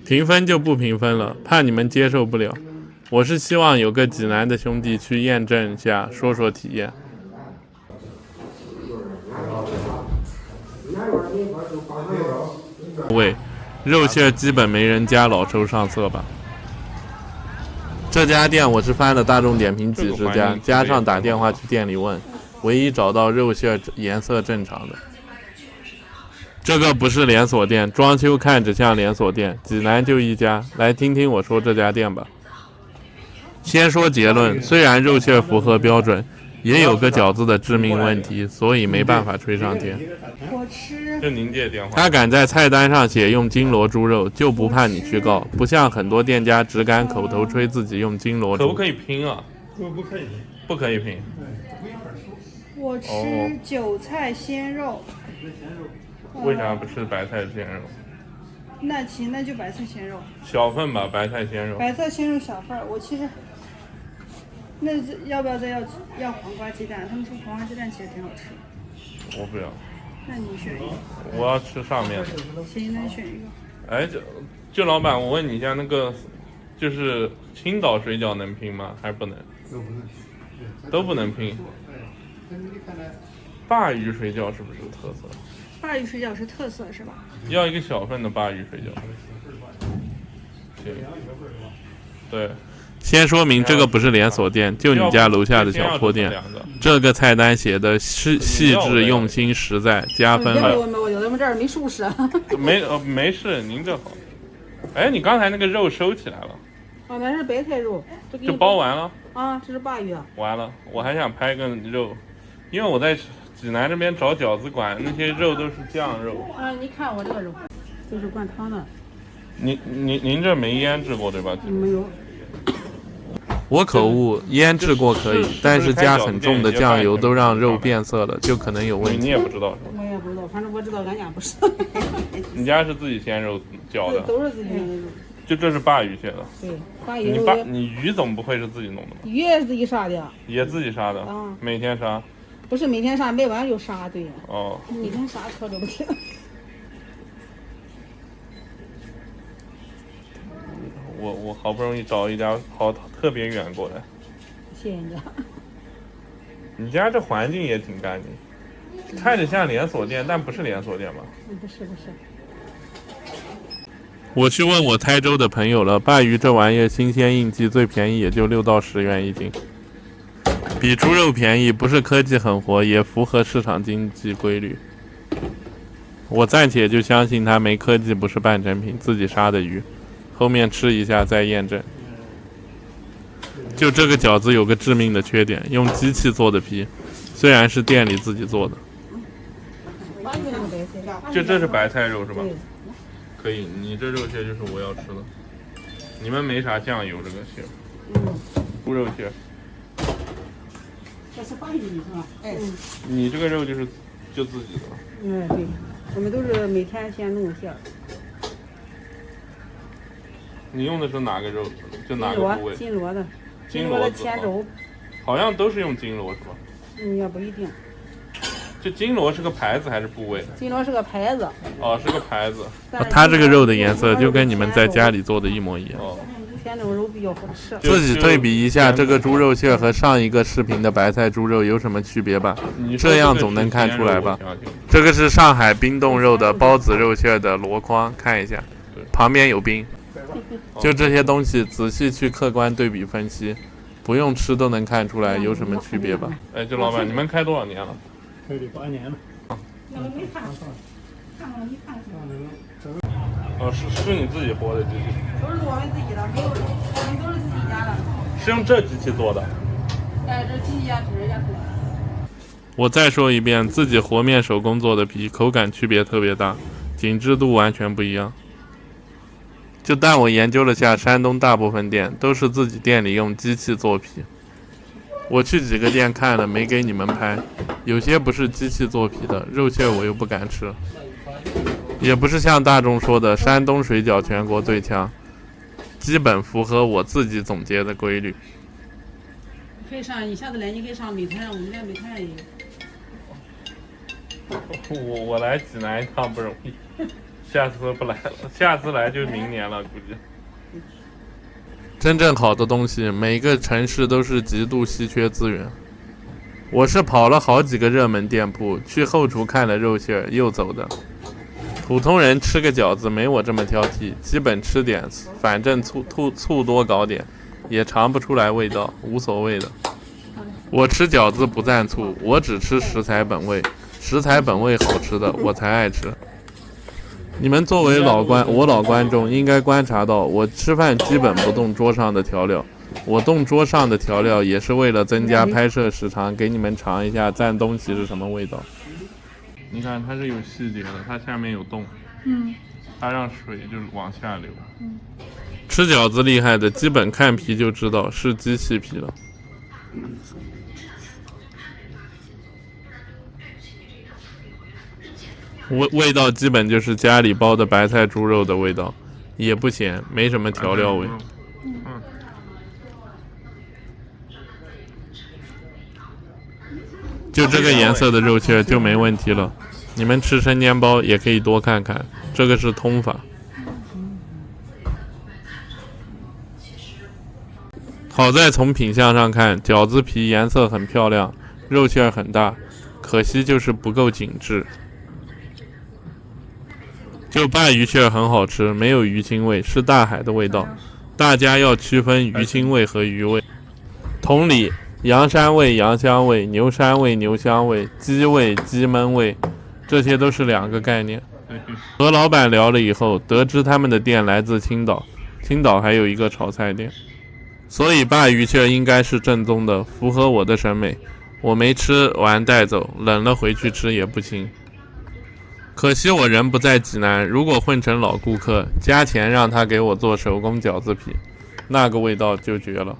评分就不评分了，怕你们接受不了。我是希望有个济南的兄弟去验证下，说说体验。喂，肉馅基本没人家老抽上色吧？这家店我是翻了大众点评几十家，加上打电话去店里问，唯一找到肉馅颜色正常的。这个不是连锁店，装修看着像连锁店，济南就一家，来听听我说这家店吧。先说结论，虽然肉馅符合标准，也有个饺子的致命问题，所以没办法吹上天。我吃。就您这电话。他敢在菜单上写用金锣猪肉，就不怕你去告，不像很多店家只敢口头吹自己用金锣猪。可不可以拼啊？不可以，不可以拼。我吃韭菜鲜肉。为啥不吃白菜鲜肉？那行，那就白菜鲜肉。小份吧，白菜鲜肉。白菜鲜肉小份儿，我其实。那要不要再要黄瓜鸡蛋？他们说黄瓜鸡蛋其实挺好吃。我不要。那你选一个。我要吃上面的。行，那选一个。哎，就老板，我问你一下，那个就是青岛水饺能拼吗？还是不能？都不能拼。鲅鱼水饺是不是特色？鲅鱼水饺是特色是吧？要一个小份的鲅鱼水饺。行。对。先说明这个不是连锁店，就你家楼下的小破店。这个菜单写的是细致用心实在，加分了。我们这儿没熟食。没事，您这好。哎，你刚才那个肉收起来了。哦，那是白菜肉，就包完了。啊，这是鲅鱼。完了，我还想拍个肉，因为我在济南这边找饺子馆，那些肉都是酱肉。啊，你看我这个肉，这是灌汤的。您这没腌制过对吧？没有。我口误，腌制过可以，但是加很重的酱油都让肉变色了，就可能有问题。你也不知道是吧？我也不知道，反正我知道俺家不是。你家是自己鲜肉绞的？都是自己腌的肉。就这是鲅鱼馅的。对，鲅鱼。你鱼总不会是自己弄的吧？鱼也是自己杀的。也自己杀的。啊。每天杀？不是每天杀，卖完就杀，对。哦。每天杀可了不起。我好不容易找一家跑特别远过来，谢谢你。你家这环境也挺干净，看着像连锁店，但不是连锁店吧？不是。我去问我台州的朋友了，鲅鱼这玩意儿新鲜应季，最便宜也就6到10元一斤，比猪肉便宜，不是科技很活，也符合市场经济规律。我暂且就相信它没科技，不是半成品，自己杀的鱼。后面吃一下再验证。就这个饺子有个致命的缺点，用机器做的皮，虽然是店里自己做的。就这是白菜肉是吧？可以，你这肉馅就是我要吃的。你们没啥酱油这个馅？猪肉馅。这是鲅鱼是吧？哎。你这个肉就自己的。对，我们都是每天先弄馅。你用的是哪个肉？就哪个部位？金锣的。金锣的前轴。好像都是用金锣是吧？也不一定。这金锣是个牌子还是部位？金锣是个牌子。哦，是个牌子。它这个肉的颜色就跟你们在家里做的一模一样。哦。前轴肉比较好吃。自己对比一下这个猪肉馅和上一个视频的白菜猪肉有什么区别吧？这样总能看出来吧？这个是上海冰冻肉的包子肉馅的箩筐，看一下，旁边有冰。就这些东西仔细去客观对比分析，不用吃都能看出来有什么区别吧？哎，这老板，你们开多少年了？开了8年了。没看，看了没看？哦，是你自己活的机器？都是我们自己的，没有，我们都是自己家的。是用这机器做的？哎，这机器压制压出来。我再说一遍，自己和面手工做的皮，口感区别特别大，紧致度完全不一样。就带我研究了下山东大部分店，都是自己店里用机器做皮。我去几个店看了，没给你们拍，有些不是机器做皮的，肉馅我又不敢吃。也不是像大众说的山东水饺全国最强，基本符合我自己总结的规律。可以上，你下次来你可以上美团，我们家美团也有。我来济南一趟不容易，下次不来了，下次来就明年了，估计。真正好的东西，每个城市都是极度稀缺资源。我是跑了好几个热门店铺，去后厨看了肉馅又走的。普通人吃个饺子没我这么挑剔，基本吃点，反正醋多搞点，也尝不出来味道，无所谓的。我吃饺子不蘸醋，我只吃食材本味，食材本味好吃的我才爱吃。你们作为老观众应该观察到，我吃饭基本不动桌上的调料，我动桌上的调料也是为了增加拍摄时长，给你们尝一下蘸东西是什么味道。你看它是有细节的，它下面有洞，它让水就往下流。吃饺子厉害的，基本看皮就知道是机器皮了。味道基本就是家里包的白菜猪肉的味道，也不咸，没什么调料味。就这个颜色的肉馅就没问题了。你们吃生煎包也可以多看看，这个是通法。好在从品相上看，饺子皮颜色很漂亮，肉馅很大，可惜就是不够紧致。就鲅鱼馅很好吃，没有鱼腥味，是大海的味道。大家要区分鱼腥味和鱼味。同理，羊膻味、羊香味，牛膻味、牛香味，鸡味、鸡焖味，这些都是两个概念。和老板聊了以后，得知他们的店来自青岛，青岛还有一个炒菜店，所以鲅鱼馅应该是正宗的，符合我的审美。我没吃完带走，冷了回去吃也不行。可惜我人不在济南，如果混成老顾客，加钱让他给我做手工饺子皮，那个味道就绝了。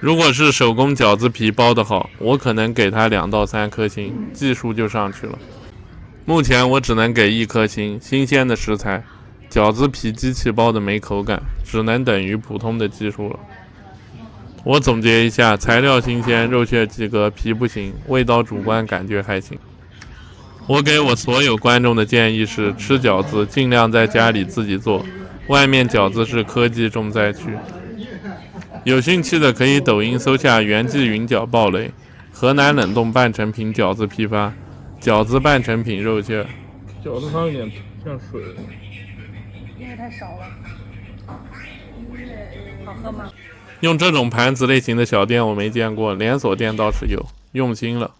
如果是手工饺子皮包得好，我可能给他2到3颗星，技术就上去了。目前我只能给1颗星，新鲜的食材，饺子皮机器包的没口感，只能等于普通的技术了。我总结一下，材料新鲜，肉馅及格，皮不行，味道主观感觉还行。我给我所有观众的建议是，吃饺子尽量在家里自己做，外面饺子是科技重灾区。有兴趣的可以抖音搜下元记云饺爆雷，河南冷冻半成品饺子批发，饺子半成品肉馅。饺子汤有点像水，因为太少了。好喝吗？用这种盘子类型的小店我没见过，连锁店倒是有，用心了。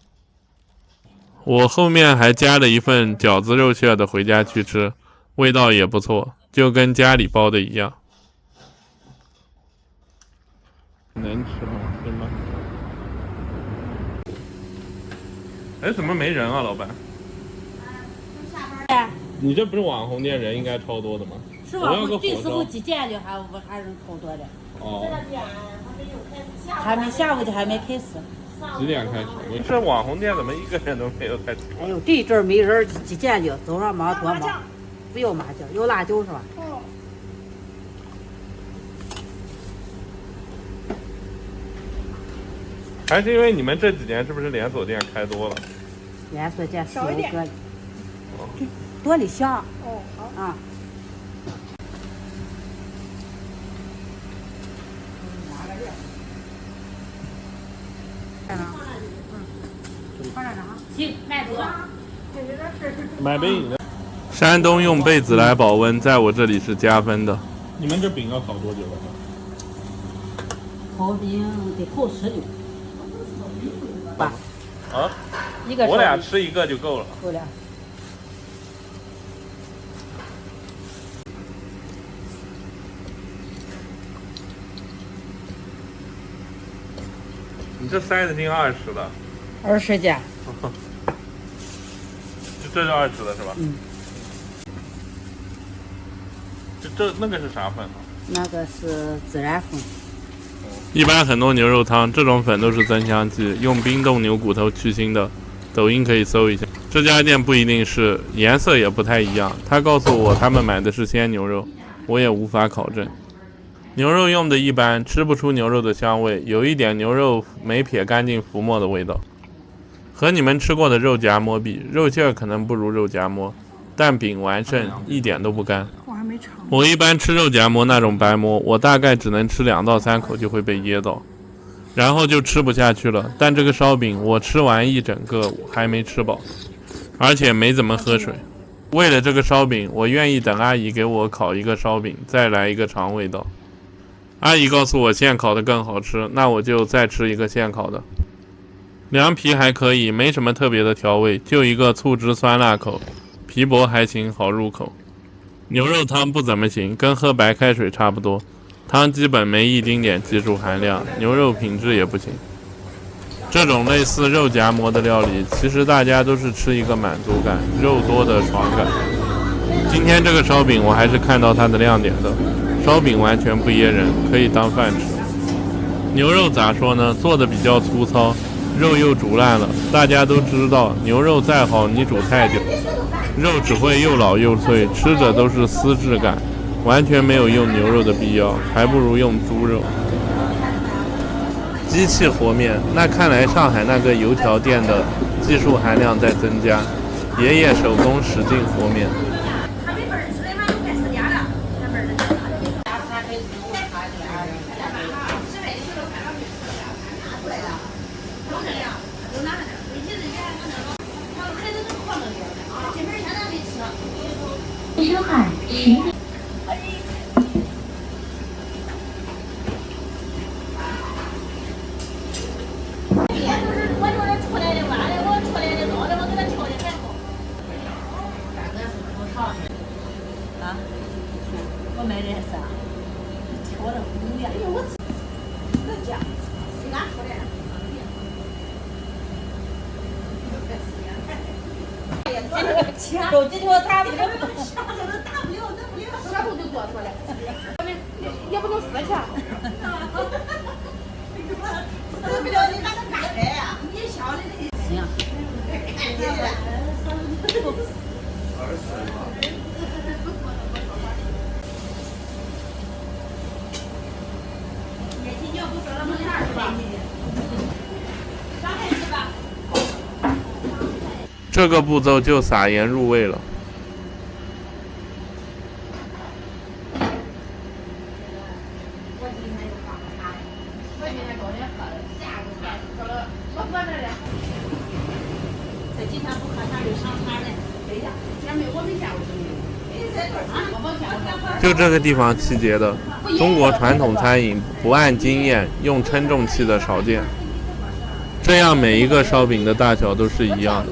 我后面还加了一份饺子肉馅的回家去吃，味道也不错，就跟家里包的一样。能吃吗？行吗？哎，怎么没人啊，老板？你这不是网红店，人应该超多的吗？是网红，这时候几件的还人超多的。哦。还没下午的还没开始。几点开始？你这网红店怎么一个人都没有？太奇怪。哎呦，这阵儿没人，几件的，早上忙多忙。不要麻酱，要辣椒是吧？还是因为你们这几年是不是连锁店开多了？连锁店少一点，多的香。哦，好。啊。行，买走。买杯饮料。山东用被子来保温，在我这里是加分的。你们这饼要烤多久了？烤饼得烤10九。吧。啊？一个。我俩吃一个就够了。够了。你这塞的进20的？20件。这是20的是吧？那个是啥粉呢？那个是孜然粉。一般很多牛肉汤这种粉都是增香剂，用冰冻牛骨头去腥的。抖音可以搜一下。这家店不一定是，颜色也不太一样。他告诉我他们买的是鲜牛肉，我也无法考证。牛肉用的一般，吃不出牛肉的香味，有一点牛肉没撇干净浮沫的味道。和你们吃过的肉夹馍比，肉馅儿可能不如肉夹馍，但饼完胜，一点都不干。我一般吃肉夹馍那种白馍，我大概只能吃2到3口就会被噎到，然后就吃不下去了。但这个烧饼我吃完一整个还没吃饱，而且没怎么喝水。为了这个烧饼，我愿意等阿姨给我烤一个烧饼，再来一个尝味道。阿姨告诉我现烤的更好吃，那我就再吃一个现烤的。凉皮还可以，没什么特别的调味，就一个醋汁酸辣口，皮薄还行，好入口。牛肉汤不怎么行，跟喝白开水差不多，汤基本没一丁点技术含量，牛肉品质也不行。这种类似肉夹馍的料理，其实大家都是吃一个满足感，肉多的爽感。今天这个烧饼我还是看到它的亮点的，烧饼完全不噎人，可以当饭吃。牛肉咋说呢，做的比较粗糙，肉又煮烂了。大家都知道，牛肉再好，你煮太久，肉只会又老又脆，吃着都是丝质感，完全没有用牛肉的必要，还不如用猪肉。机器和面，那看来上海那个油条店的技术含量在增加，爷爷手工使劲和面。收海10。我没认识啊，我的姑爷。哎呦，我这家，你拿出来。手机头打不了，啥都打不了，弄不了，舌头就多出来，也不能撕下。撕不了，你把它打开呀！你小的那个。行。看见了。这个步骤就撒盐入味了。就这个地方气节的，中国传统餐饮不按经验用称重器的少见，这样每一个烧饼的大小都是一样的。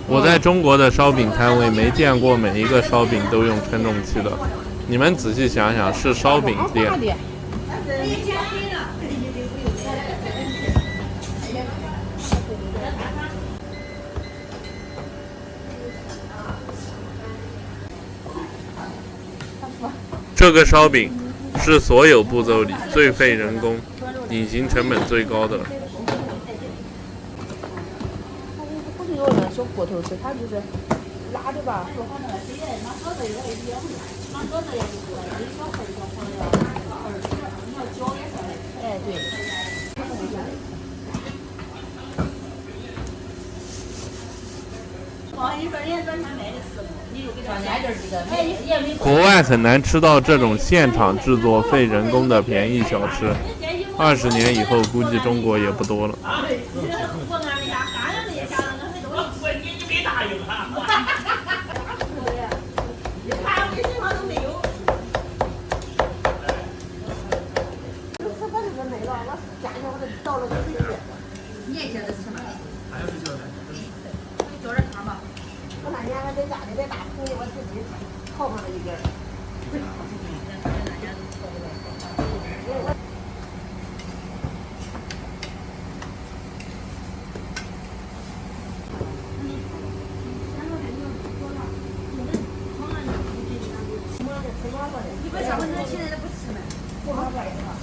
我在中国的烧饼摊位没见过每一个烧饼都用称重器的，你们仔细想想，是烧饼店。这个烧饼是所有步骤里最费人工、隐形成本最高的。有那小骨头吃，它就是拉着吧。哎，对。国外很难吃到这种现场制作、费人工的便宜小吃，20年以后估计中国也不多了。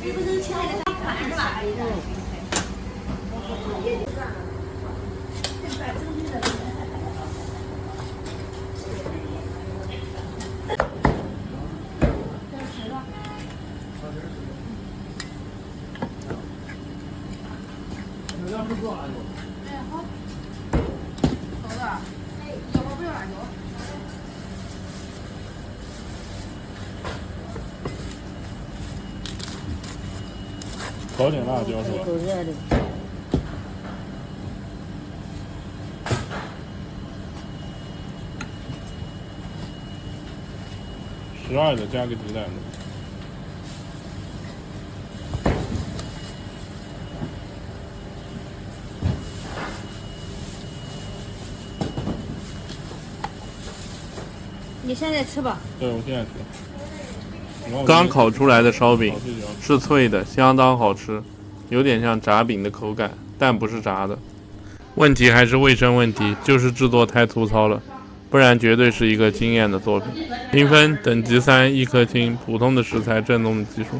你不是亲爱的大款是吧？搞点辣椒是吧？够热的。12的加个鸡蛋的。你现在吃吧。对，我现在吃。刚烤出来的烧饼是脆的，相当好吃，有点像炸饼的口感，但不是炸的。问题还是卫生问题，就是制作太粗糙了，不然绝对是一个惊艳的作品。评分等级3，1颗星，普通的食材，正宗的技术。